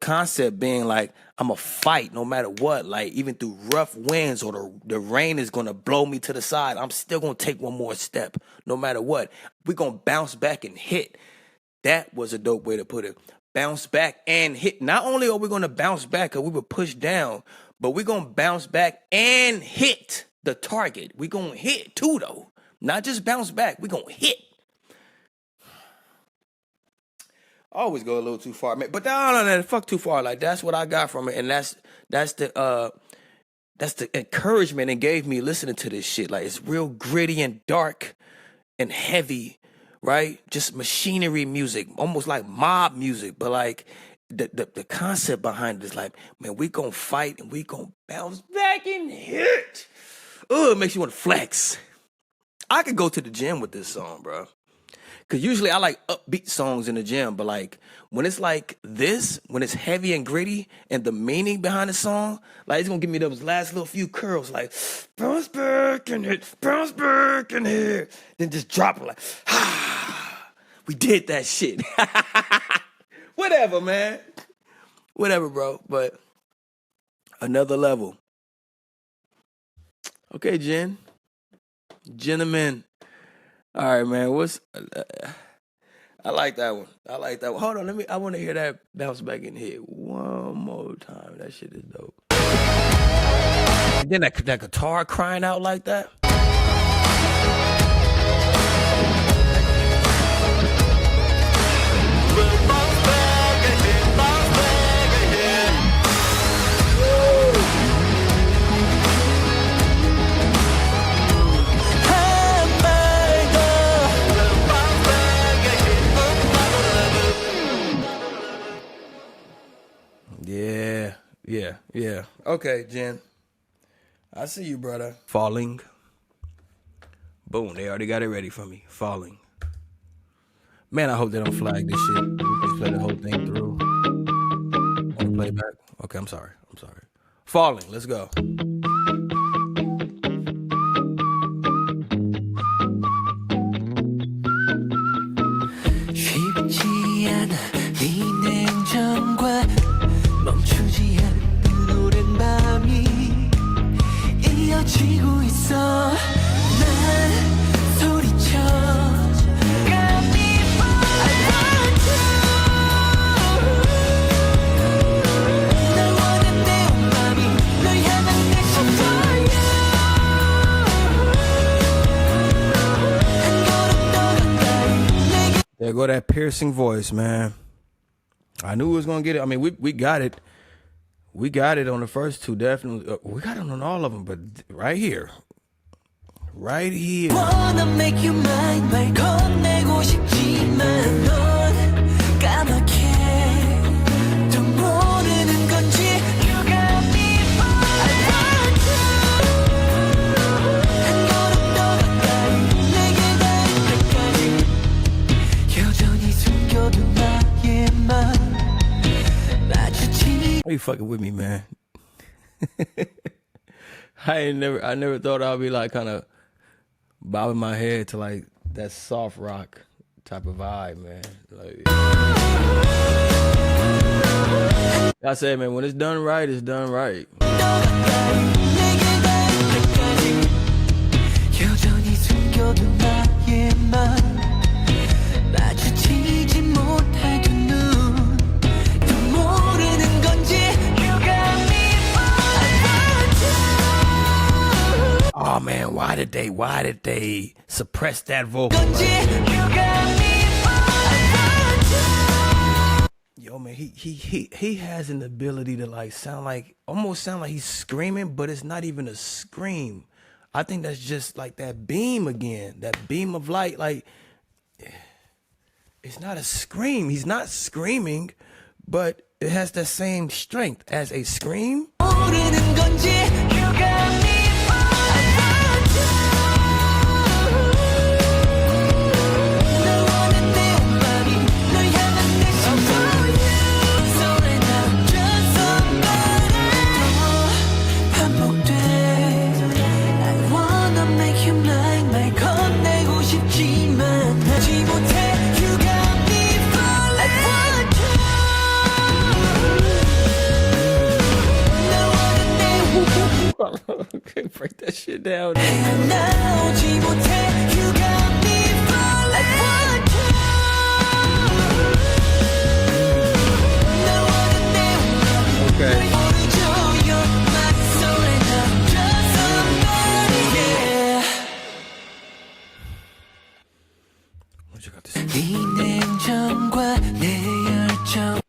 concept being like, I'm a fight no matter what. Like even through rough winds or the rain is gonna blow me to the side, I'm still gonna take one more step no matter what. We're gonna bounce back and hit. That was a dope way to put it. Bounce back and hit. Not only are we gonna bounce back because we were pushed down, but we're gonna bounce back and hit the target. We're gonna hit too though. Not just bounce back, we're gonna hit. I always go a little too far, man. But no, fuck too far. Like that's what I got from it, and that's the encouragement it gave me listening to this shit. Like it's real gritty and dark and heavy, right? Just machinery music, almost like mob music, but like the concept behind it is like, man, we gonna fight and we gonna bounce back and hit. Oh, it makes you want to flex. I could go to the gym with this song, bro. Because usually I like upbeat songs in the gym, but like when it's like this, when it's heavy and gritty and the meaning behind the song, like it's going to give me those last little few curls, like bounce back and hit, then just drop it like, we did that shit. Whatever, man. Whatever, bro. But Another Level. Okay, Gentlemen. All right, man. I like that one. Hold on, I want to hear that bounce back in here one more time. That shit is dope. And then that guitar crying out like that. Yeah. Okay, Jen. I see you, brother. Falling. Boom, they already got it ready for me. Falling. Man, I hope they don't flag this shit. We just play the whole thing through. Want to play back? Okay, I'm sorry. Falling, let's go. 쉽지 않아 네 냉정과 멈추지 않는 오랜 밤이 이어지고 있어 난 소리쳐 날 원한 내 온 맘이 널 향한 내 심장이야 There go that piercing voice, man. I knew we was gonna get it. I mean, we got it. We got it on the first two, definitely. We got it on all of them, but right here. Right here. Wanna make you mine 말 건네고 싶지만 넌 까맣게 또 모르는 건지 You got me I want you 한 걸음 더 가까이 내게 닿을 때까지 여전히 숨겨둔 나의 맘 마주치니 Why you fucking with me, man? I never thought I'd be like kind of bobbing my head to like that soft rock type of vibe, man. Like, I said, man, when it's done right, it's done right. 여전히 숨겨둔 나의 맘 마주치지 못할 두 눈 또 모르는 건지 You got me I want you Oh man, why did they suppress that vocal? 건지 You got me I want you Yo, man, he has an ability to like almost sound like he's screaming, but it's not even a scream. I think that's just like that beam again, that beam of light. Like, it's not a scream. He's not screaming, but it has the same strength as a scream. 모르는 건지 You got me I want you 널 원한 내 맘이 널 향한 내 심장 손에 남겨 somebody 또 반복돼 I wanna make you mine 말 건네고 싶지만 하지 못해 You got me falling I want you 널 원한 내 Okay, break that shit down. 나오지 못해 You got me falling I want you 널 원한 내 Okay. 오른쪽 You're my soul and I'm just somebody yeah What you got this? 네 냉정과 내 열정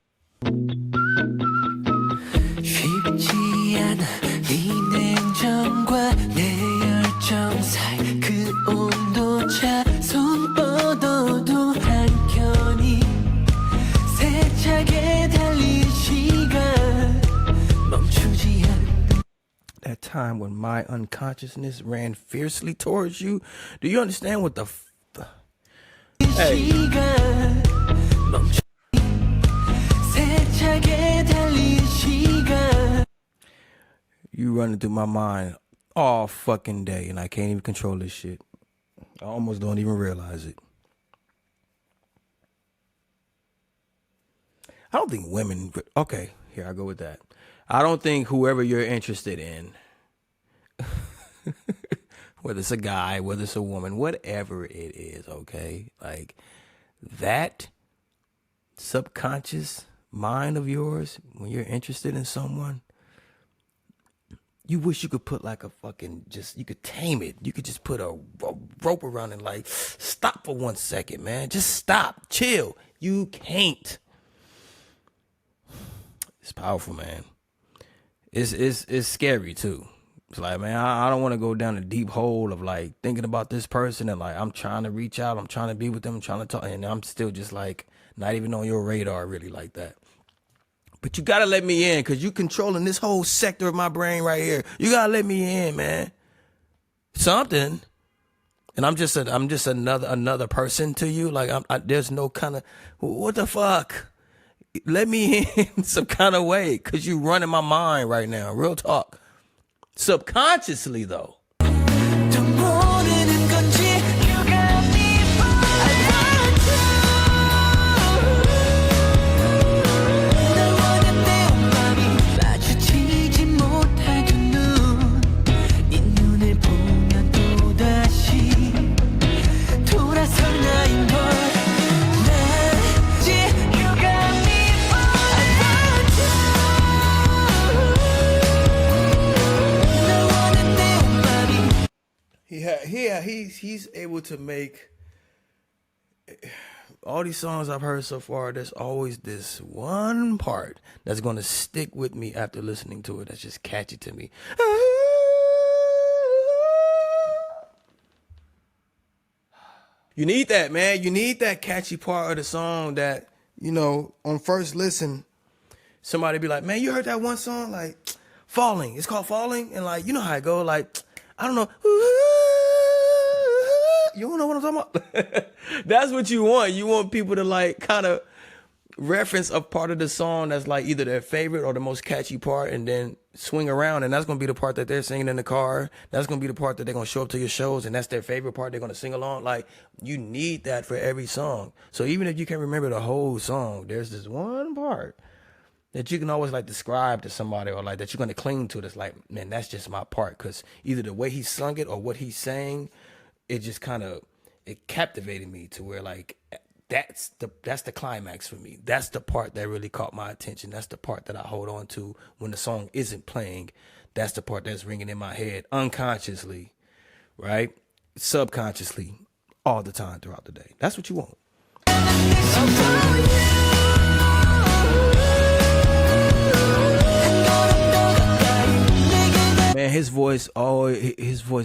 쉽지 않아 네 냉정과 내 열정 사이 그 온도차 손 뻗어도 한켠이 세차게 달릴 시간 멈추지 않아 That time when my unconsciousness ran fiercely towards you. Do you understand what the? Hey. 시간 멈추 세차게 달릴 시간 You running through my mind all fucking day, and I can't even control this shit. I almost don't even realize it. I don't think women. Okay, here I go with that. I don't think whoever you're interested in, whether it's a guy, whether it's a woman, whatever it is, okay, like that subconscious mind of yours when you're interested in someone. You wish you could put like a fucking you could tame it. You could just put a rope around it, like, stop for 1 second, man. Just stop. Chill. You can't. It's powerful, man. It's scary too. It's like, man, I don't want to go down a deep hole of like thinking about this person and like I'm trying to reach out, I'm trying to be with them, I'm trying to talk, and I'm still just like not even on your radar really like that. But you gotta let me in, cause you controlling this whole sector of my brain right here. You gotta let me in, man. Something, and I'm just another person to you. Like there's no kind of what the fuck. Let me in some kind of way, cause you running my mind right now. Real talk. Subconsciously though. 또 모르는 건지 You got me I want you 널 원한 내 맘이 마주치지 못할 두 눈 네 눈을 보면 또다시 돌아선 나인 걸 난지 You got me I want you 널 원한 내 맘이 He's able to make all these songs I've heard so far, there's always this one part that's gonna stick with me after listening to it. That's just catchy to me. You need that, man. You need that catchy part of the song that, you know, on first listen, somebody be like, man, you heard that one song? Like, Falling. It's called Falling. And like, you know how it go. Like, I don't know. You don't know what I'm talking about? That's what you want. You want people to like kind of reference a part of the song that's like either their favorite or the most catchy part and then swing around, and that's going to be the part that they're singing in the car. That's going to be the part that they're going to show up to your shows, and that's their favorite part. They're going to sing along. Like, you need that for every song. So even if you can't remember the whole song, there's this one part that you can always like describe to somebody, or like that you're going to cling to, that's like, man, that's just my part. Because either the way he sung it or what he sang, it just kind of, it captivated me to where like, that's the climax for me. That's the part that really caught my attention. That's the part that I hold on to when the song isn't playing. That's the part that's ringing in my head unconsciously, right? Subconsciously, all the time throughout the day. That's what you want. Man, his voice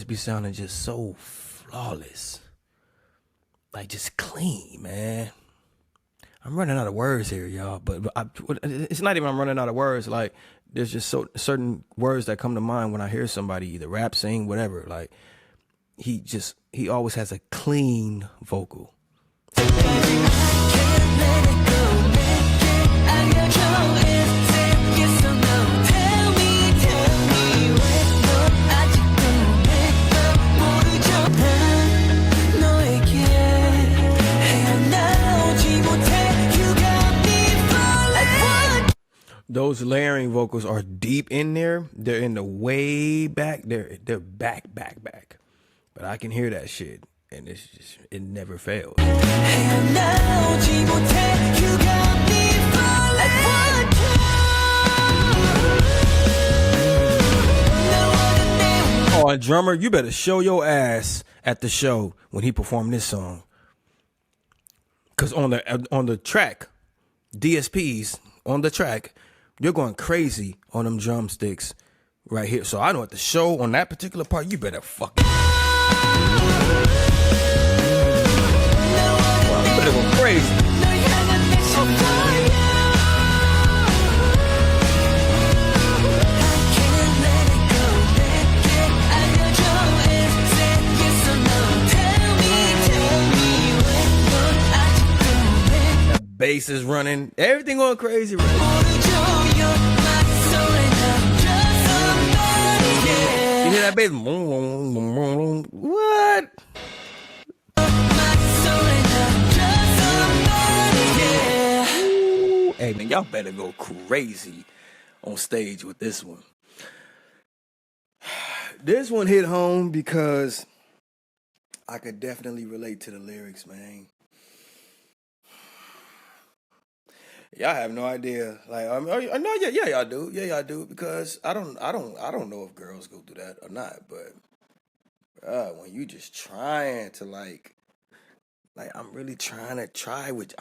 be sounding just so flawless. Like, just clean, man. I'm running out of words here, y'all. But it's not even I'm running out of words. Like, there's just certain words that come to mind when I hear somebody either rap, sing, whatever. Like, he always has a clean vocal. Those layering vocals are deep in there. They're in the way back. They're back. But I can hear that shit, and it's just, it never fails. Oh, and drummer, you better show your ass at the show when he performed this song. Cause on the track, DSPs on the track, you're going crazy on them drumsticks right here. So I know at the show on that particular part, you better fucking. Well, you better go crazy. The bass is running, everything going crazy. Right? You hear that bass? What? Ooh, hey man, y'all better go crazy on stage with this one. This one hit home because I could definitely relate to the lyrics, man. Y'all have no idea. Like, I mean, no, yeah, y'all do. Yeah, y'all do. Because I don't know if girls go through that or not. But when you just trying to like I'm really trying to try with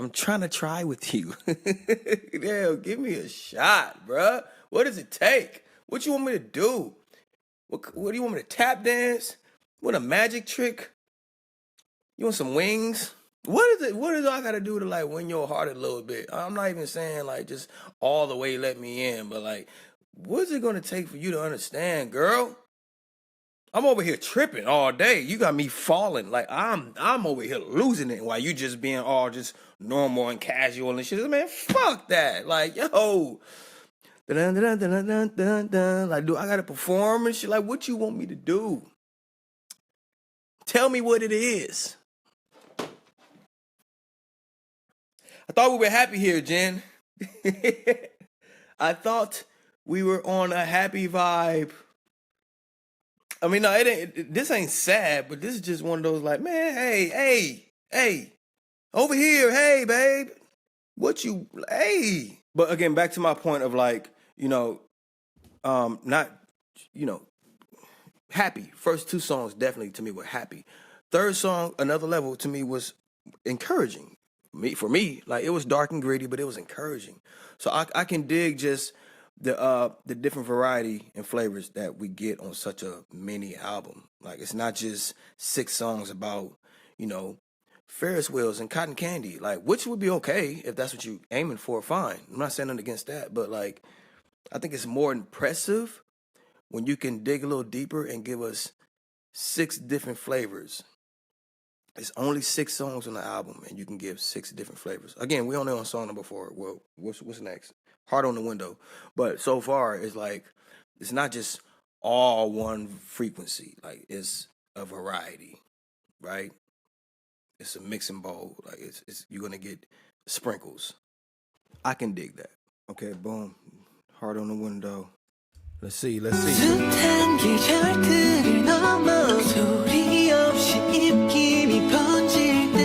you. Damn, give me a shot, bruh. What does it take? What you want me to do? What do you want me to tap dance? What a magic trick? You want some wings? What is it? What do I gotta do to like win your heart a little bit? I'm not even saying like just all the way let me in, but like, what's it gonna take for you to understand, girl? I'm over here tripping all day. You got me falling. Like I'm over here losing it while you just being all just normal and casual and shit. Man, fuck that. Like, yo. Like, do I gotta perform and shit? Like, what you want me to do? Tell me what it is. I thought we were happy here, Jen. I thought we were on a happy vibe. I mean, no, this ain't sad, but this is just one of those like, man, hey, over here, hey, babe, hey. But again, back to my point of like, not, happy. First two songs definitely to me were happy. Third song, Another Level, to me was encouraging. for me, like it was dark and gritty, but it was encouraging. So I can dig just the different variety and flavors that we get on such a mini album. Like it's not just 6 songs about, you know, Ferris wheels and cotton candy, like, which would be okay if that's what you aiming for, fine. I'm not saying nothing against that, but like I think it's more impressive when you can dig a little deeper and give us 6 different flavors. It's only 6 songs on the album, and you can give 6 different flavors. Again, we only on song number 4. Well, what's next? Heart on the Window. But so far, it's like it's not just all one frequency. Like it's a variety, right? It's a mix and bowl. Like it's you're gonna get sprinkles. I can dig that. Okay, boom. Heart on the Window. Let's see. 숱한 계절들을 넘어 소리 없이 입김이 번질 때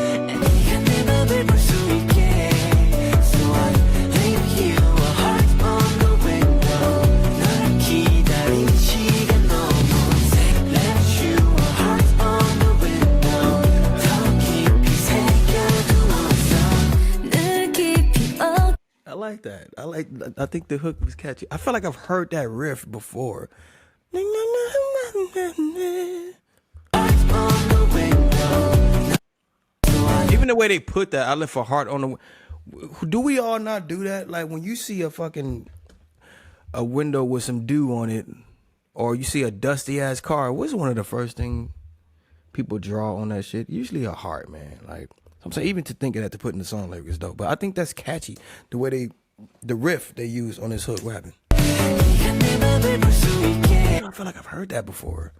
네가 내 맘을 볼 수 있게 So I leave you a heart on the window 널 기다린 시간 너무 새 Left you a heart on the window 더 깊이 새겨두었어 늘 깊이 I like that. I think the hook was catchy. I feel like I've heard that riff before. Even the way they put that, I left a heart on the. Do we all not do that? Like when you see a window with some dew on it, or you see a dusty ass car, what's one of the first things people draw on that shit? Usually a heart, man. Like I'm saying, even to think of that to put in the song lyrics is dope. But I think that's catchy. The way the riff they use on this hook rapping. I feel like I've heard that before.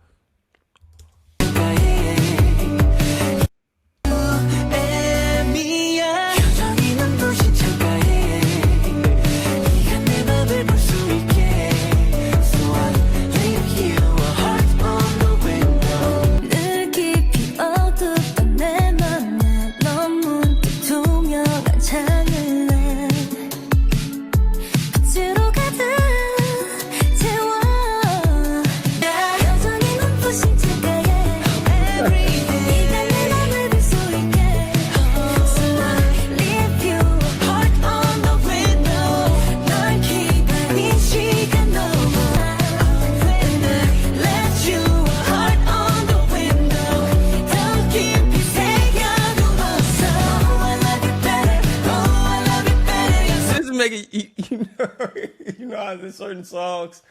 You know how there's certain songs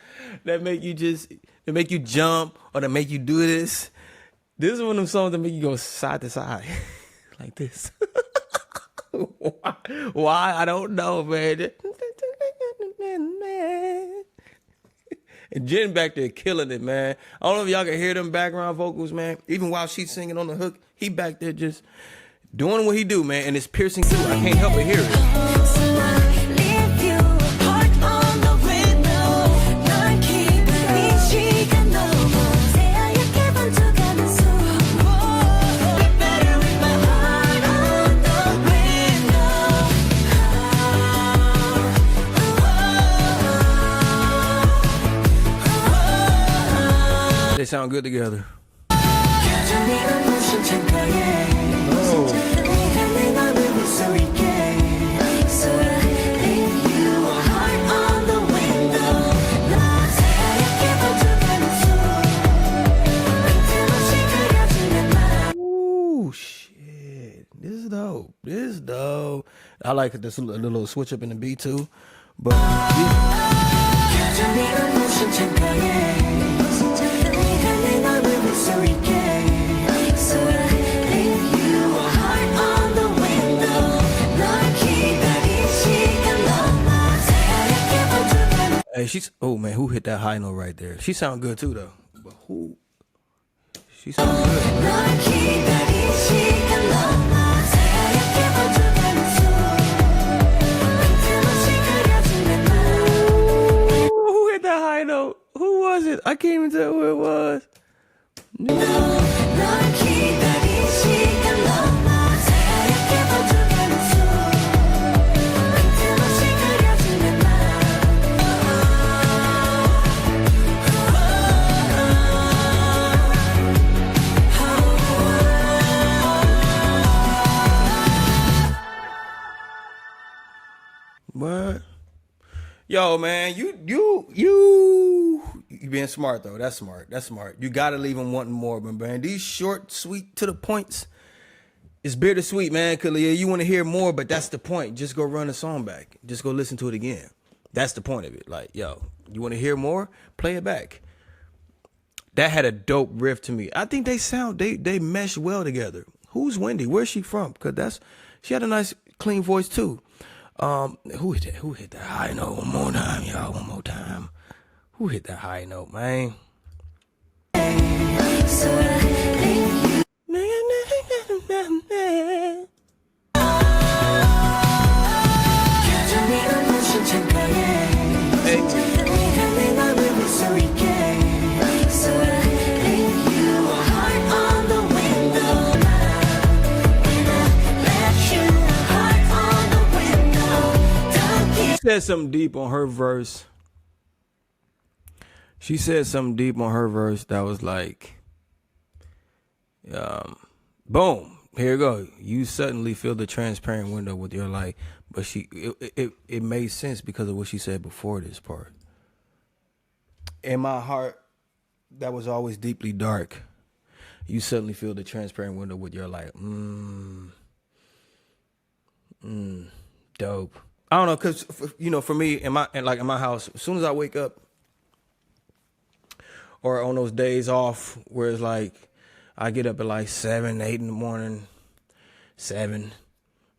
that make you jump or that make you do this. This is one of them songs that make you go side to side like this. Why? I don't know, man. And Jen back there killing it, man. I don't know if y'all can hear them background vocals, man. Even while she's singing on the hook, he back there just doing what he do, man. And it's piercing too. I can't help but hear it. They sound good together. Ooh, shit. This is dope. I like this little switch up in the beat too. But hey, oh man, who hit that high note right there? She sound good too though. But who? She sound good. Who hit that high note? Who was it? I can't even tell who it was. Yo, man, you being smart though. That's smart. That's smart. You gotta leave them wanting more, man. These short, sweet, to the points. It's bittersweet, man. Cause yeah, you want to hear more, but that's the point. Just go run the song back. Just go listen to it again. That's the point of it. Like, yo, you want to hear more? Play it back. That had a dope riff to me. I think they mesh well together. Who's Wendy? Where's she from? Cause she had a nice clean voice too. Who hit that? Who hit that high note? One more time, y'all. One more time. Who hit that high note, man? Said something deep on her verse. She said something deep on her verse that was like, boom, here you go. You suddenly fill the transparent window with your light. But it made sense because of what she said before this part. In my heart, that was always deeply dark. You suddenly fill the transparent window with your light. Dope. I don't know, cause for me in my house, as soon as I wake up, or on those days off where it's like I get up at like 7, 8 in the morning, 7,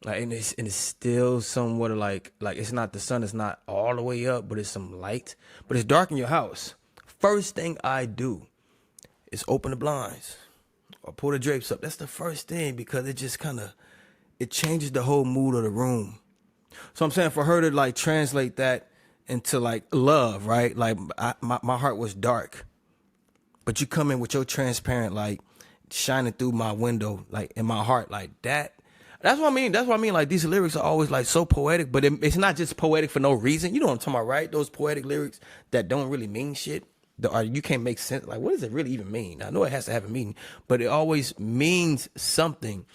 like and it's still somewhat of like it's not, the sun is not all the way up, but it's some light, but it's dark in your house. First thing I do is open the blinds or pull the drapes up. That's the first thing, because it just it changes the whole mood of the room. So I'm saying for her to like translate that into like love, right? Like my heart was dark, but you come in with your transparent light shining through my window, like in my heart, like that. That's what I mean. That's what I mean. Like these lyrics are always like so poetic, but it's not just poetic for no reason. You know what I'm talking about, right? Those poetic lyrics that don't really mean shit. You can't make sense. Like, what does it really even mean? I know it has to have a meaning, but it always means something.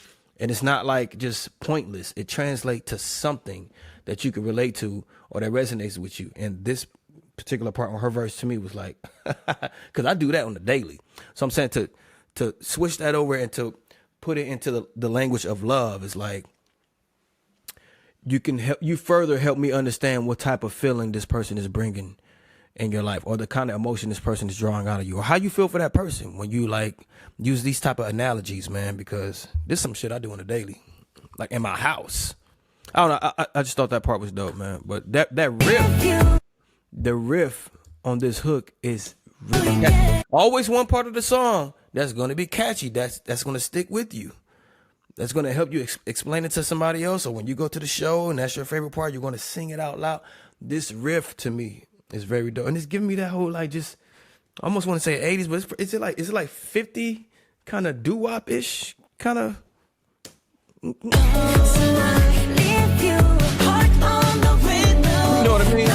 And it's not like just pointless. It translates to something that you can relate to or that resonates with you. And this particular part on her verse to me was like, because I do that on the daily. So I'm saying to switch that over and to put it into the language of love is like, you further help me understand what type of feeling this person is bringing in your life, or the kind of emotion this person is drawing out of you, or how you feel for that person when you like use these type of analogies, man, because this is some shit I do on the daily, like in my house. I don't know. I just thought that part was dope, man. But that riff, the riff on this hook is really catchy. Always one part of the song that's going to be catchy. That's going to stick with you. That's going to help you explain it to somebody else. Or when you go to the show and that's your favorite part, you're going to sing it out loud. This riff to me is very dope, and it's giving me that whole like just I almost want to say 80s, but is it like 50 kind of doo-wop ish kind of. You know what I mean?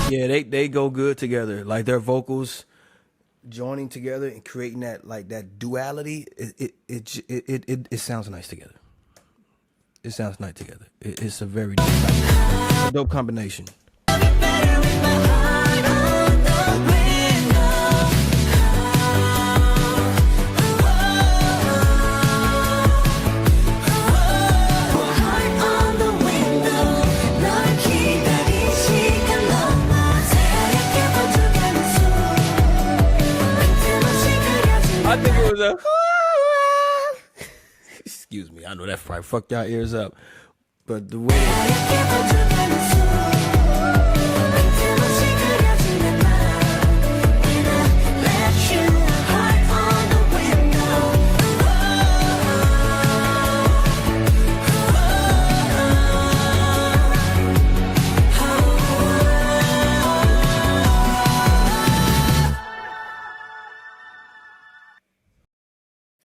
Yeah, they go good together. Like their vocals joining together and creating that duality. It sounds nice together. It sounds nice together. It's a very dope combination. I think it was a excuse me, I know that probably fucked y'all ears up, but the way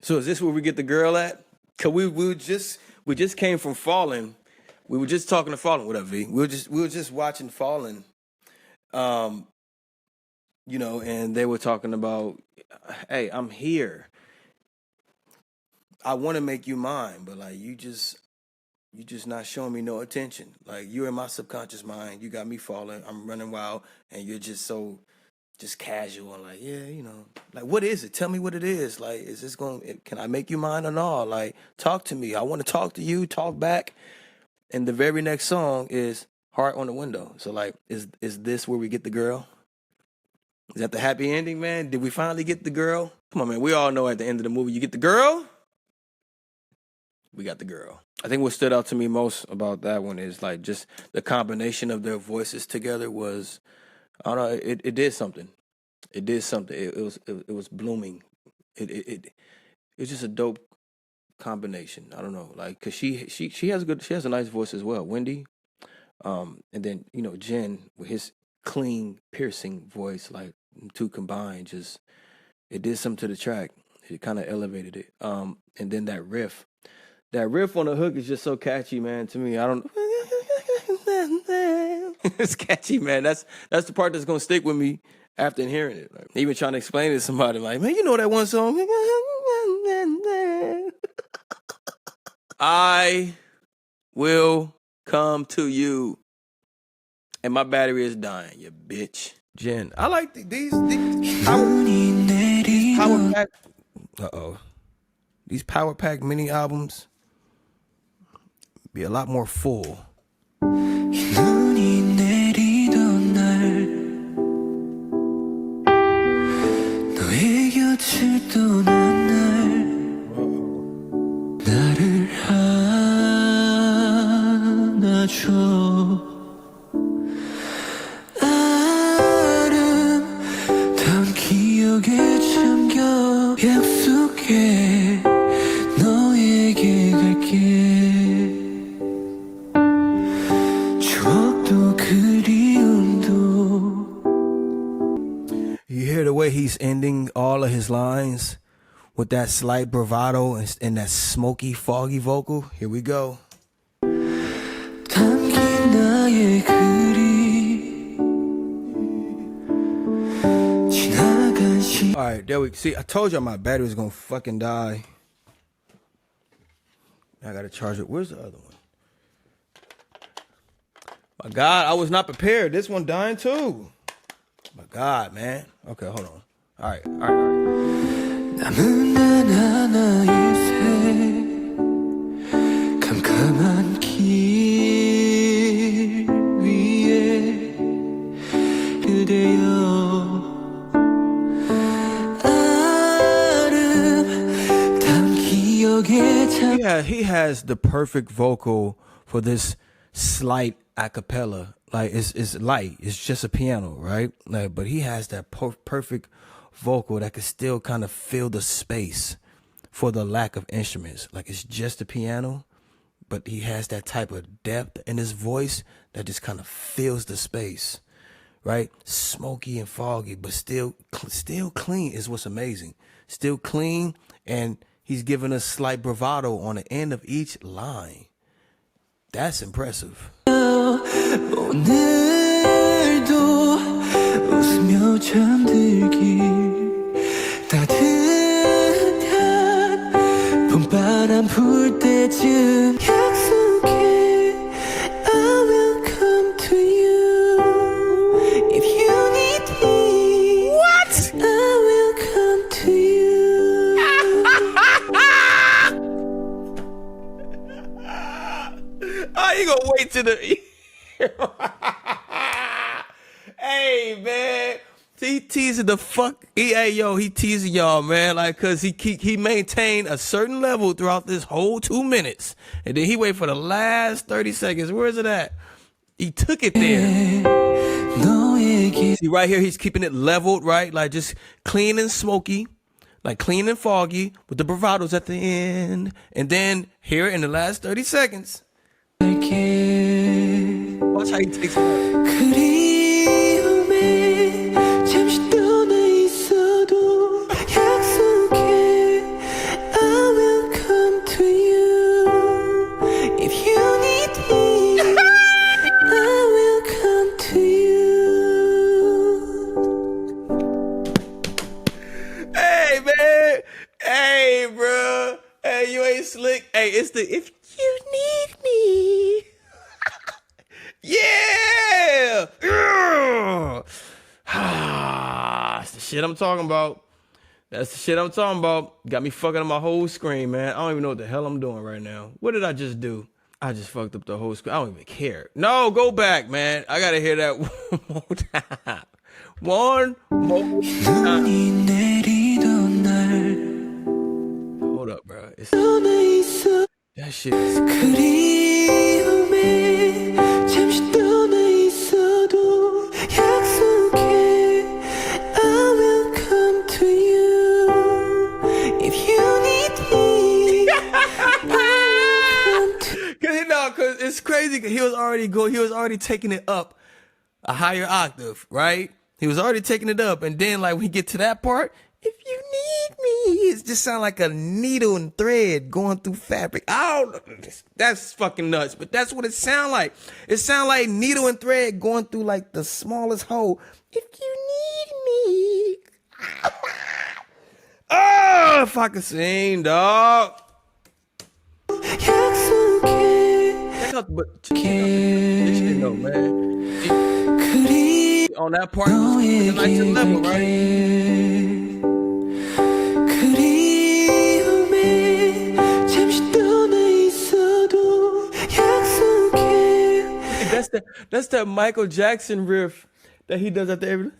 So is this where we get the girl at? Cause we just came from falling we were just talking to Fallen. What up, V? We were just watching Fallen. You know, and they were talking about, hey, I'm here. I want to make you mine, but like you just not showing me no attention. Like you're in my subconscious mind. You got me falling. I'm running wild, and you're just so just casual and like, yeah, you know, like what is it? Tell me what it is. Like, is this can I make you mine or not? Like, talk to me. I want to talk to you. Talk back. And the very next song is Heart on the Window. So like, is this where we get the girl? Is that the happy ending, man? Did we finally get the girl? Come on, man. We all know at the end of the movie, you get the girl. We got the girl. I think what stood out to me most about that one is like just the combination of their voices together was, I don't know, it did something. It did something. It was blooming. It was just a dope combination. I don't know, like, cause she has a nice voice as well, Wendy. And then you know Jen with his clean, piercing voice, like two combined, just it did something to the track. It kind of elevated it. And then that riff on the hook is just so catchy, man. To me, I don't. It's catchy, man. That's the part that's gonna stick with me after hearing it. Like, even trying to explain it to somebody, like, man, you know that one song. I will come to you. And my battery is dying, you bitch. Jen, I like these power pack. These power pack mini albums be a lot more full. You hear the way he's ending all of his lines with that slight bravado and that smoky, foggy vocal. Here we go. All right, there we see. I told y'all my battery was gonna fucking die. I gotta charge it. Where's the other one? My God, I was not prepared. This one dying too. My God, man. Okay, hold on. All right. Yeah, he has the perfect vocal for this slight acapella. Like it's light. It's just a piano, right? Like, but he has that perfect vocal that can still kind of fill the space for the lack of instruments. Like it's just a piano, but he has that type of depth in his voice that just kind of fills the space, right? Smoky and foggy, but still clean is what's amazing. Still clean, and he's giving us slight bravado on the end of each line. That's impressive. You gonna wait to the hey man, he teasing the fuck. He teasing y'all, man. Like, cause he maintained a certain level throughout this whole 2 minutes, and then he wait for the last 30 seconds. Where is it at? He took it there. See right here, he's keeping it leveled, right? Like just clean and smoky, like clean and foggy with the bravados at the end, and then here in the last 30 seconds. Watch how he takes it. I will come to you if you need me. Hey, bro. Hey, you ain't slick. Hey, it's the if you need me. Yeah. That's the shit I'm talking about. That's the shit I'm talking about. Got me fucking up my whole screen, man. I don't even know what the hell I'm doing right now. What did I just do? I just fucked up the whole screen. I don't even care. No, go back, man. I gotta hear that one more time. One more time. 눈이 내리던 날 Hold up, bro. 떠나 있어 That shit is 그리움에 잠시 떠나 있어도 약속해 I will come to you if you need me I will come to Cause it's crazy. Cause he was already taking it up a higher octave, right? He was already taking it up, and then like when we get to that part, if you need me, it just sound like a needle and thread going through fabric. I don't know. That's fucking nuts, but that's what it sound like. It sound like needle and thread going through like the smallest hole. If you need me, oh, if I could sing, dog. 약속해 Check out this shit though, man. On that part, it's a nice level, right? 그리움에 잠시 떠나 있어도 약속해 That's that Michael Jackson riff that he does at the end.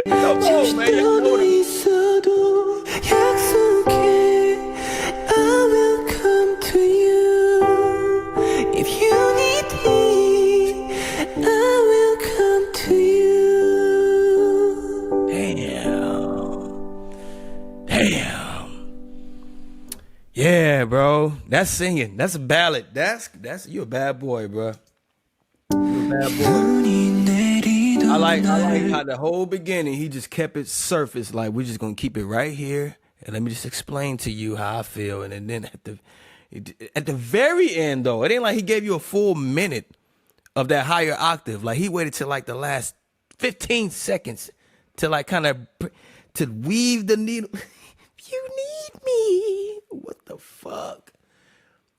Come on, man. Y'all know 떠나 what I'm- 있어도 약속해 I will come to you if you need me I will come to you Damn. Yeah, bro. That's singing. That's a ballad. That's you a bad boy, bro. You a bad boy. 눈이 내리던 I like how the whole beginning he just kept it surface, like we're just gonna keep it right here, and let me just explain to you how I feel, and then at the very end though, it ain't like he gave you a full minute of that higher octave. Like he waited till like the last 15 seconds to like kind of to weave the needle. You need me. What the fuck?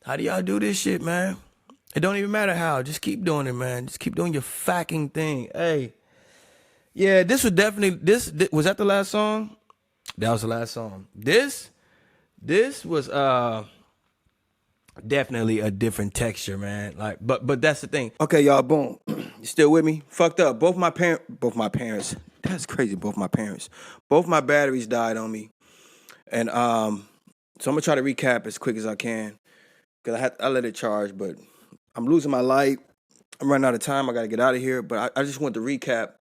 How do y'all do this shit, man? It don't even matter how. Just keep doing it, man. Just keep doing your fucking thing. Hey. Yeah, this was definitely was that the last song? That was the last song. This was definitely a different texture, man. Like, but that's the thing. Okay, y'all, boom. You still with me? Fucked up. Both my parents. That's crazy. Both my parents. Both my batteries died on me. And so I'm gonna try to recap as quick as I can. Cause I let it charge, but I'm losing my light. I'm running out of time. I gotta get out of here. But I just want to recap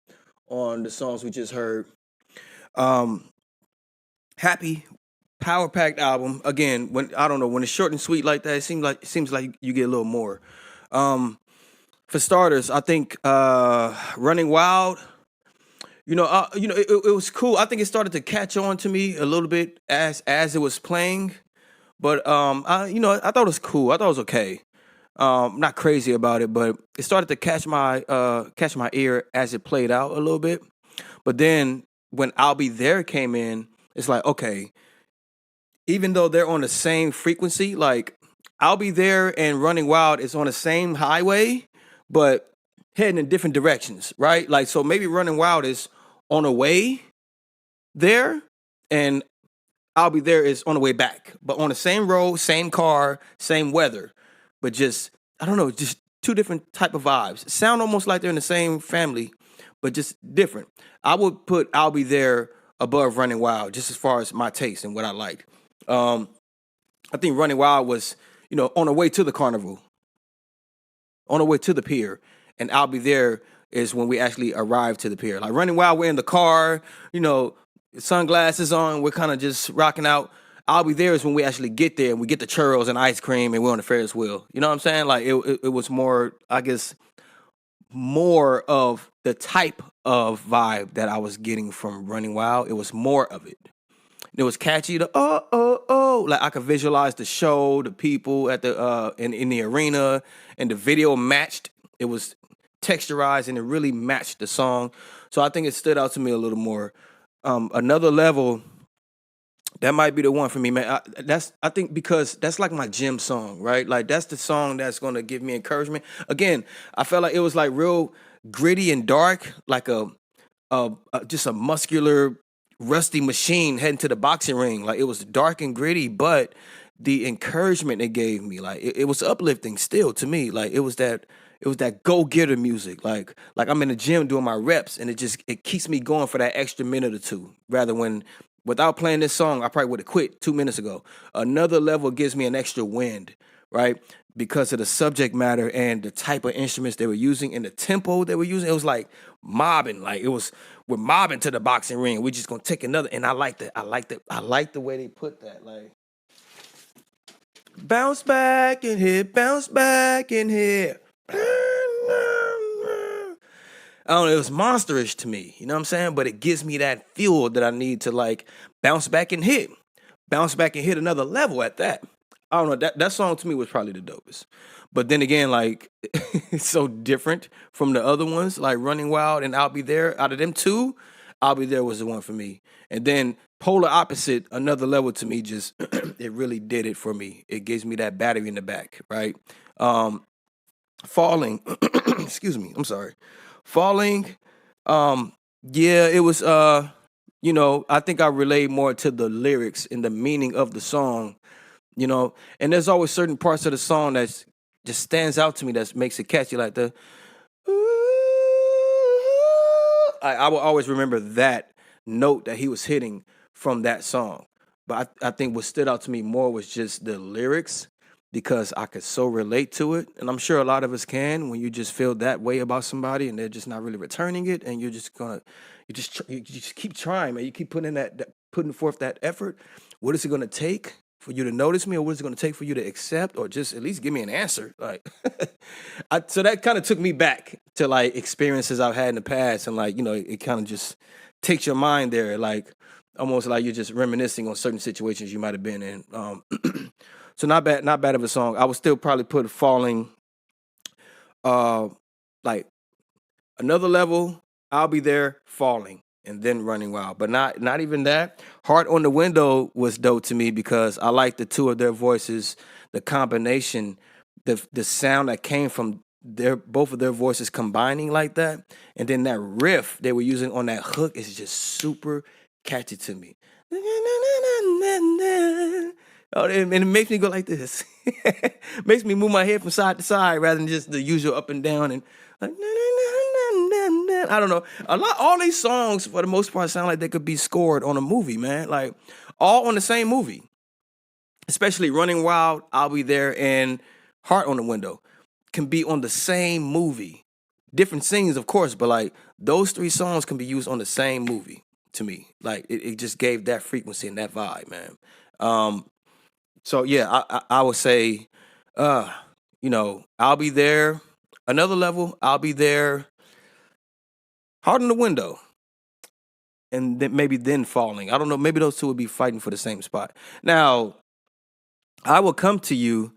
on the songs we just heard. Happy, power-packed album. Again, when it's short and sweet like that, it seems like you get a little more. For starters, I think Running Wild. It was cool. I think it started to catch on to me a little bit as it was playing, but I thought it was cool. I thought it was okay. Not crazy about it, but it started to catch my ear as it played out a little bit. But then when I'll Be There came in, it's like, okay, even though they're on the same frequency, like I'll Be There and Running Wild is on the same highway, but heading in different directions, right? Like, so maybe Running Wild is on the way there, and I'll Be There is on the way back, but on the same road, same car, same weather, but just, I don't know, just two different type of vibes. Sound almost like they're in the same family, but just different. I would put I'll Be There above Running Wild, just as far as my taste and what I liked. I think Running Wild was, on the way to the carnival, on the way to the pier. And I'll Be There is when we actually arrive to the pier. Like Running Wild, we're in the car, sunglasses on, we're kind of just rocking out. I'll Be There is when we actually get there and we get the churros and ice cream and we're on the Ferris wheel. You know what I'm saying? Like it was more, I guess, more of the type of vibe that I was getting from Running Wild. It was more of it. It was catchy. Like I could visualize the show, the people at the in the arena, and the video matched. It was texturized and it really matched the song. So I think it stood out to me a little more. Another level. That might be the one for me, man. I think because that's like my gym song, right? Like that's the song that's gonna give me encouragement. Again, I felt like it was like real gritty and dark, like just a muscular, rusty machine heading to the boxing ring. Like it was dark and gritty, but the encouragement it gave me, like it was uplifting still to me. Like it was that go getter music. Like I'm in the gym doing my reps, and it keeps me going for that extra minute or two. Rather when without playing this song, I probably would have quit 2 minutes ago. Another level gives me an extra wind, right? Because of the subject matter and the type of instruments they were using and the tempo they were using. It was like mobbing. Like we're mobbing to the boxing ring. We're just gonna take another. And I like that. I like the way they put that. Like bounce back and hit, bounce back and hit. I don't know, it was monsterish to me, you know what I'm saying? But it gives me that fuel that I need to like bounce back and hit another level at that. I don't know, that song to me was probably the dopest. But then again, like it's so different from the other ones, like Running Wild and I'll Be There. Out of them two, I'll Be There was the one for me. And then polar opposite, another level to me, just it really did it for me. It gives me that battery in the back, right? Falling, excuse me, I'm sorry. Falling, yeah, it was I think I relate more to the lyrics and the meaning of the song, and there's always certain parts of the song that just stands out to me that makes it catchy, like the I will always remember that note that he was hitting from that song. But I think what stood out to me more was just the lyrics because I could so relate to it. And I'm sure a lot of us can when you just feel that way about somebody and they're just not really returning it. And you're just you just keep trying, man. You keep putting forth that effort. What is it going to take for you to notice me, or what is it going to take for you to accept, or just at least give me an answer? Like, so that kind of took me back to like experiences I've had in the past. And like, it kind of just takes your mind there. Like almost like you're just reminiscing on certain situations you might have been in. So not bad of a song. I would still probably put Falling, like another level. I'll Be There, Falling, and then Running Wild. But not even that. Heart on the Window was dope to me because I like the two of their voices, the combination, the sound that came from both of their voices combining like that, and then that riff they were using on that hook is just super catchy to me. Oh, and it makes me go like this. Makes me move my head from side to side rather than just the usual up and down and like I don't know. All these songs for the most part sound like they could be scored on a movie, man. Like all on the same movie. Especially Running Wild, I'll Be There, and Heart on the Window can be on the same movie. Different scenes, of course, but like those three songs can be used on the same movie to me. Like it just gave that frequency and that vibe, man. So yeah, I would say, I'll Be There, another level, I'll Be There, Heart on the Window, and then maybe Falling. I don't know, maybe those two would be fighting for the same spot. Now, I Will Come to You.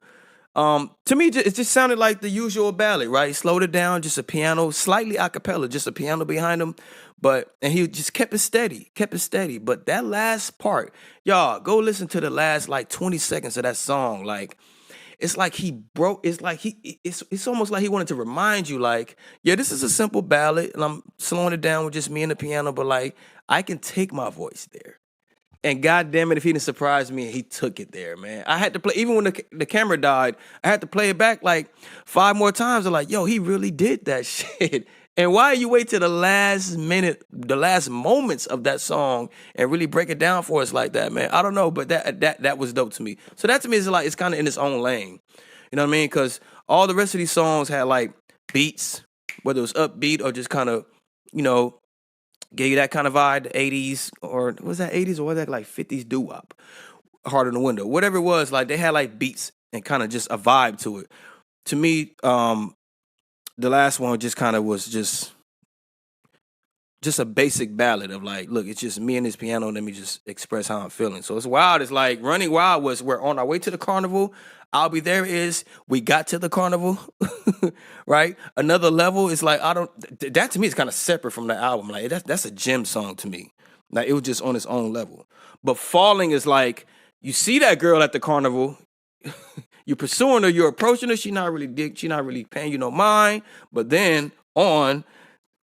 To me, it just sounded like the usual ballad, right? Slowed it down, just a piano, slightly a cappella, just a piano behind him. And he just kept it steady. But that last part, y'all, go listen to the last like 20 seconds of that song. Like, it's like it's almost like he wanted to remind you, like, yeah, this is a simple ballad, and I'm slowing it down with just me and the piano, but like, I can take my voice there. And God damn it, if he didn't surprise me, he took it there, man. I had to play, even when the camera died, I had to play it back like 5 more times. I'm like, yo, he really did that shit. And why you wait till the last minute, the last moments of that song and really break it down for us like that, man? I don't know, but that was dope to me. So that to me is like, it's kind of in its own lane. You know what I mean? Because all the rest of these songs had like beats, whether it was upbeat or just kind of, gave you that kind of vibe, the 80s, or was that 80s or was that like 50s doo-wop? Heart on the Window. Whatever it was, like they had like beats and kind of just a vibe to it. To me, the last one just kind of was just a basic ballad of like, look, it's just me and this piano, let me just express how I'm feeling. So it's wild. It's like Running Wild was we're on our way to the carnival. I'll Be There is we got to the carnival, right? Another level is like, that to me is kind of separate from the album. Like that's a gem song to me. Like it was just on its own level. But Falling is like you see that girl at the carnival, you're pursuing her, you're approaching her, she not really paying you no mind. But then on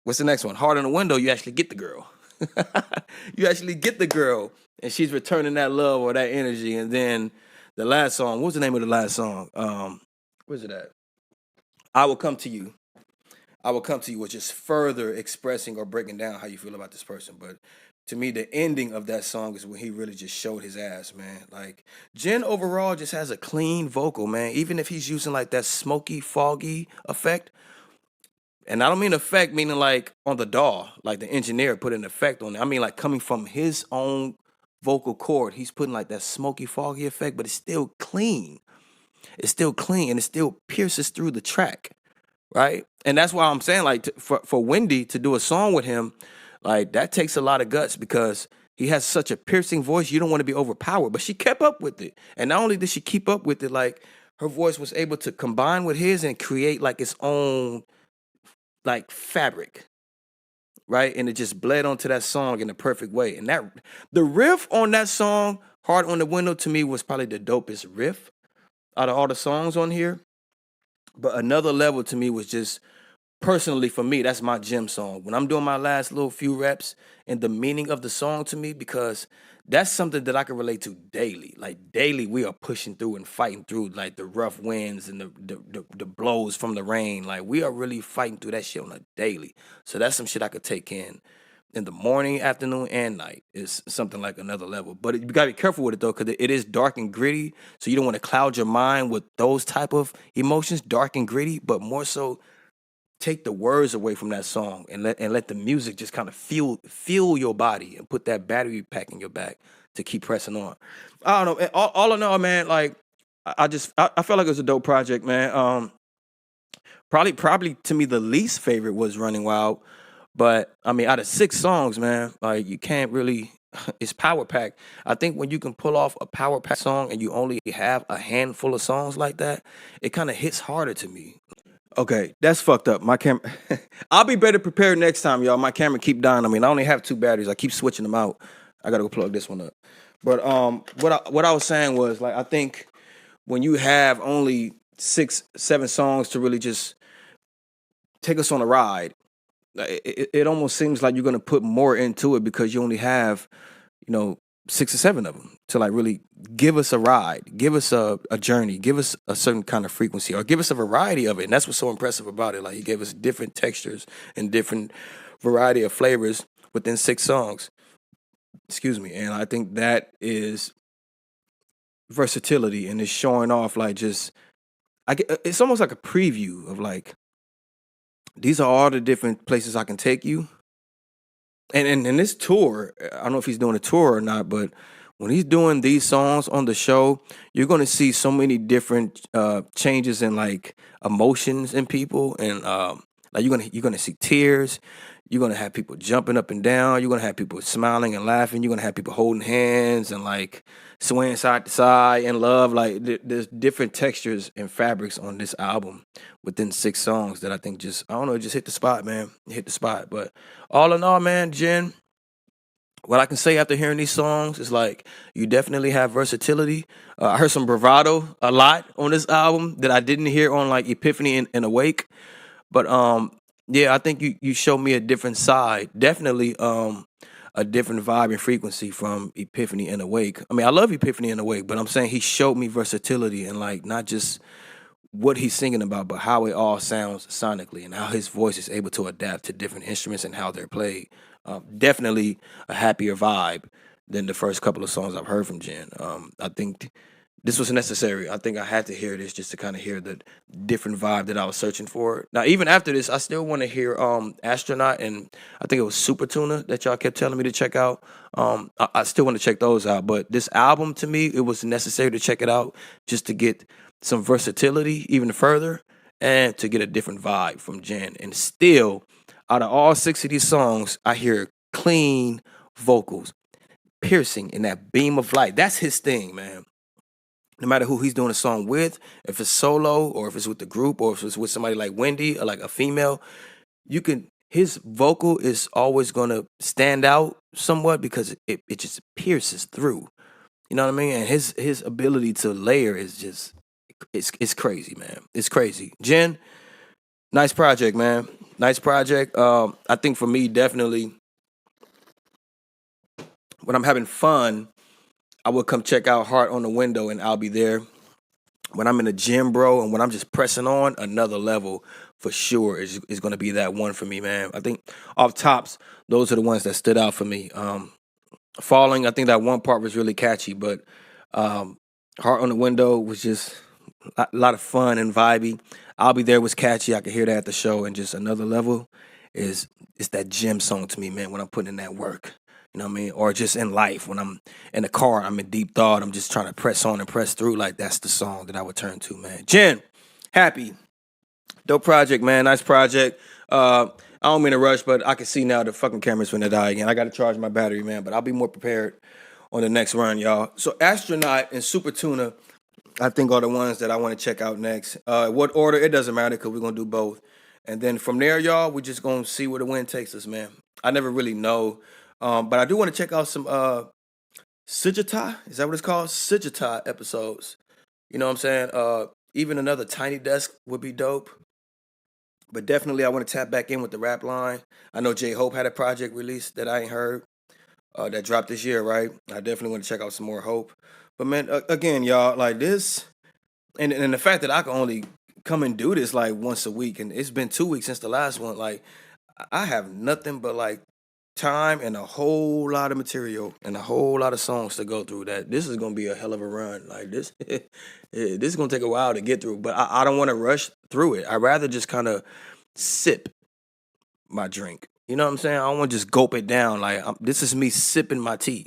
what's the next one? Heart in the Window, you actually get the girl. You actually get the girl, and she's returning that love or that energy. And then the last song, what's the name of the last song? Where's it at? I Will Come to You. I Will Come to You was just further expressing or breaking down how you feel about this person. But to me, the ending of that song is when he really just showed his ass, man. Like, Jen overall just has a clean vocal, man. Even if he's using like that smoky, foggy effect. And I don't mean effect meaning like on the DAW, like the engineer put an effect on it. I mean like coming from his own vocal cord, he's putting like that smoky, foggy effect, but it's still clean. It's still clean and it still pierces through the track, right? And that's why I'm saying like for Wendy to do a song with him, like that takes a lot of guts because he has such a piercing voice. You don't want to be overpowered, but she kept up with it. And not only did she keep up with it, like her voice was able to combine with his and create like its own like fabric, right? And it just bled onto that song in the perfect way. And that the riff on that song, Heart on the Window, to me was probably the dopest riff out of all the songs on here. But another level to me was just personally for me, that's my gym song. When I'm doing my last little few reps and the meaning of the song to me, because that's something that I can relate to daily. Like daily, we are pushing through and fighting through like the rough winds and the blows from the rain. Like we are really fighting through that shit on a daily. So that's some shit I could take in the morning, afternoon, and night. It's something like another level. But you gotta be careful with it though, because it is dark and gritty. So you don't want to cloud your mind with those type of emotions, dark and gritty, but more so take the words away from that song and let the music just kind of fuel your body and put that battery pack in your back to keep pressing on. I don't know. All in all, man, like I felt like it was a dope project, man. Probably to me the least favorite was Running Wild, but I mean out of 6 songs, man, like you can't really. It's power pack. I think when you can pull off a power pack song and you only have a handful of songs like that, it kind of hits harder to me. Okay, that's fucked up. My camera. I'll be better prepared next time, y'all. My camera keep dying. I mean, I only have 2 batteries. I keep switching them out. I gotta go plug this one up. But what I was saying was like I think when you have only 6, 7 songs to really just take us on a ride, it almost seems like you're gonna put more into it because you only have 6 or 7 of them to like really give us a ride, give us a journey, give us a certain kind of frequency, or give us a variety of it. And that's what's so impressive about it. Like he gave us different textures and different variety of flavors within 6 songs. Excuse me. And I think that is versatility and it's showing off like just it's almost like a preview of like these are all the different places I can take you. And in this tour, I don't know if he's doing a tour or not, but when he's doing these songs on the show, you're going to see so many different changes in like emotions in people, and like you're gonna see tears. You're gonna have people jumping up and down. You're gonna have people smiling and laughing. You're gonna have people holding hands and like swaying side to side in love. Like there's different textures and fabrics on this album within 6 songs that I think just I don't know, it just hit the spot, man. It hit the spot. But all in all, man, Jen, what I can say after hearing these songs is like you definitely have versatility. I heard some bravado a lot on this album that I didn't hear on like Epiphany and Awake. But yeah, I think you showed me a different side. Definitely a different vibe and frequency from Epiphany and Awake. I mean, I love Epiphany and Awake, but I'm saying he showed me versatility and like not just what he's singing about, but how it all sounds sonically and how his voice is able to adapt to different instruments and how they're played. Definitely a happier vibe than the first couple of songs I've heard from Jen. I think this was necessary. I think I had to hear this just to kind of hear the different vibe that I was searching for. Now, even after this, I still want to hear Astronaut and I think it was Super Tuna that y'all kept telling me to check out. I still want to check those out. But this album, to me, it was necessary to check it out just to get some versatility even further and to get a different vibe from Jen. And still, out of all 6 of these songs, I hear clean vocals, piercing in that beam of light. That's his thing, man. No matter who he's doing a song with, if it's solo or if it's with the group or if it's with somebody like Wendy or like a female, you can his vocal is always gonna stand out somewhat because it just pierces through. You know what I mean? And his ability to layer is just it's crazy, man. It's crazy. Jen, nice project, man. Nice project. I think for me, definitely, when I'm having fun, I will come check out Heart on the Window and I'll be there. When I'm in the gym, bro, and when I'm just pressing on, another level for sure is going to be that one for me, man. I think off tops, those are the ones that stood out for me. Falling, I think that one part was really catchy, but Heart on the Window was just a lot of fun and vibey. I'll Be There was catchy. I could hear that at the show. And just another level is that gym song to me, man, when I'm putting in that work. You know what I mean? Or just in life, when I'm in the car, I'm in deep thought, I'm just trying to press on and press through. Like, that's the song that I would turn to, man. Jen, happy. Dope project, man. Nice project. I don't mean to rush, but I can see now the fucking camera's finna die again. I got to charge my battery, man, but I'll be more prepared on the next run, y'all. So Astronaut and Super Tuna, I think, are the ones that I want to check out next. What order? It doesn't matter because we're going to do both. And then from there, y'all, we're just going to see where the wind takes us, man. I never really know. But I do want to check out some Sujata, is that what it's called? Sujata episodes. You know what I'm saying? Even another Tiny Desk would be dope. But definitely I want to tap back in with the rap line. I know J Hope had a project released that I ain't heard that dropped this year, right? I definitely want to check out some more Hope. But man, again, y'all, like this, and the fact that I can only come and do this like once a week, and it's been 2 weeks since the last one, like I have nothing but like time and a whole lot of material and a whole lot of songs to go through. That this is gonna be a hell of a run. Like this, this is gonna take a while to get through. But I don't want to rush through it. I'd rather just kind of sip my drink. You know what I'm saying? I don't want to just gulp it down. Like this is me sipping my tea,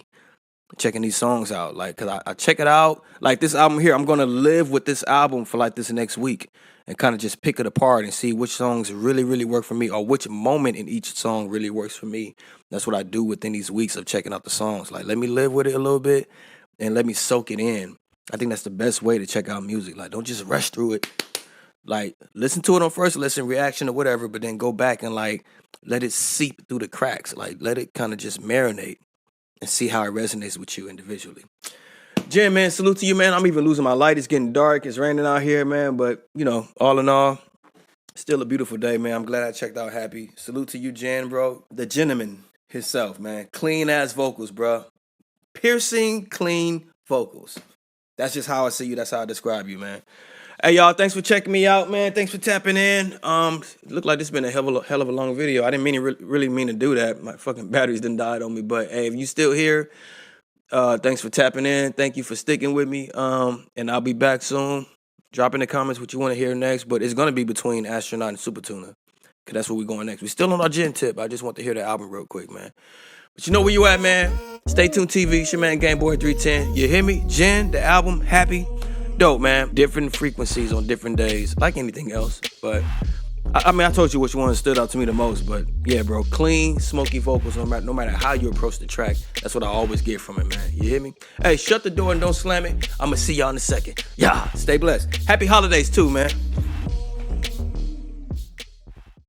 checking these songs out. Like, cause I check it out. Like this album here, I'm gonna live with this album for like this next week and kind of just pick it apart and see which songs really, really work for me or which moment in each song really works for me. That's what I do within these weeks of checking out the songs. Like, let me live with it a little bit and let me soak it in. I think that's the best way to check out music. Like, don't just rush through it. Like, listen to it on first listen, reaction or whatever, but then go back and like let it seep through the cracks. Like, let it kind of just marinate and see how it resonates with you individually. Jen, man, salute to you, man. I'm even losing my light. It's getting dark. It's raining out here, man. But, you know, all in all, still a beautiful day, man. I'm glad I checked out Happy. Salute to you, Jen, bro. The gentleman himself, man. Clean-ass vocals, bro. Piercing, clean vocals. That's just how I see you. That's how I describe you, man. Hey, y'all, thanks for checking me out, man. Thanks for tapping in. It looked like this has been a hell of a long video. I didn't really mean to do that. My fucking batteries done died on me. But, hey, if you still here, thanks for tapping in. Thank you for sticking with me. And I'll be back soon. Drop in the comments what you want to hear next. But it's going to be between Astronaut and Super Tuna. Because that's where we're going next. We're still on our Jen tip. I just want to hear the album real quick, man. But you know where you at, man. StayTuned TV. It's your man, GameBoyy 310. You hear me? Jen, the album, Happy. Dope, man. Different frequencies on different days. Like anything else. But, I mean, I told you which one stood out to me the most. But, yeah, bro. Clean, smoky vocals. No matter how you approach the track. That's what I always get from it, man. You hear me? Hey, shut the door and don't slam it. I'm going to see y'all in a second. Yeah. Stay blessed. Happy holidays, too, man.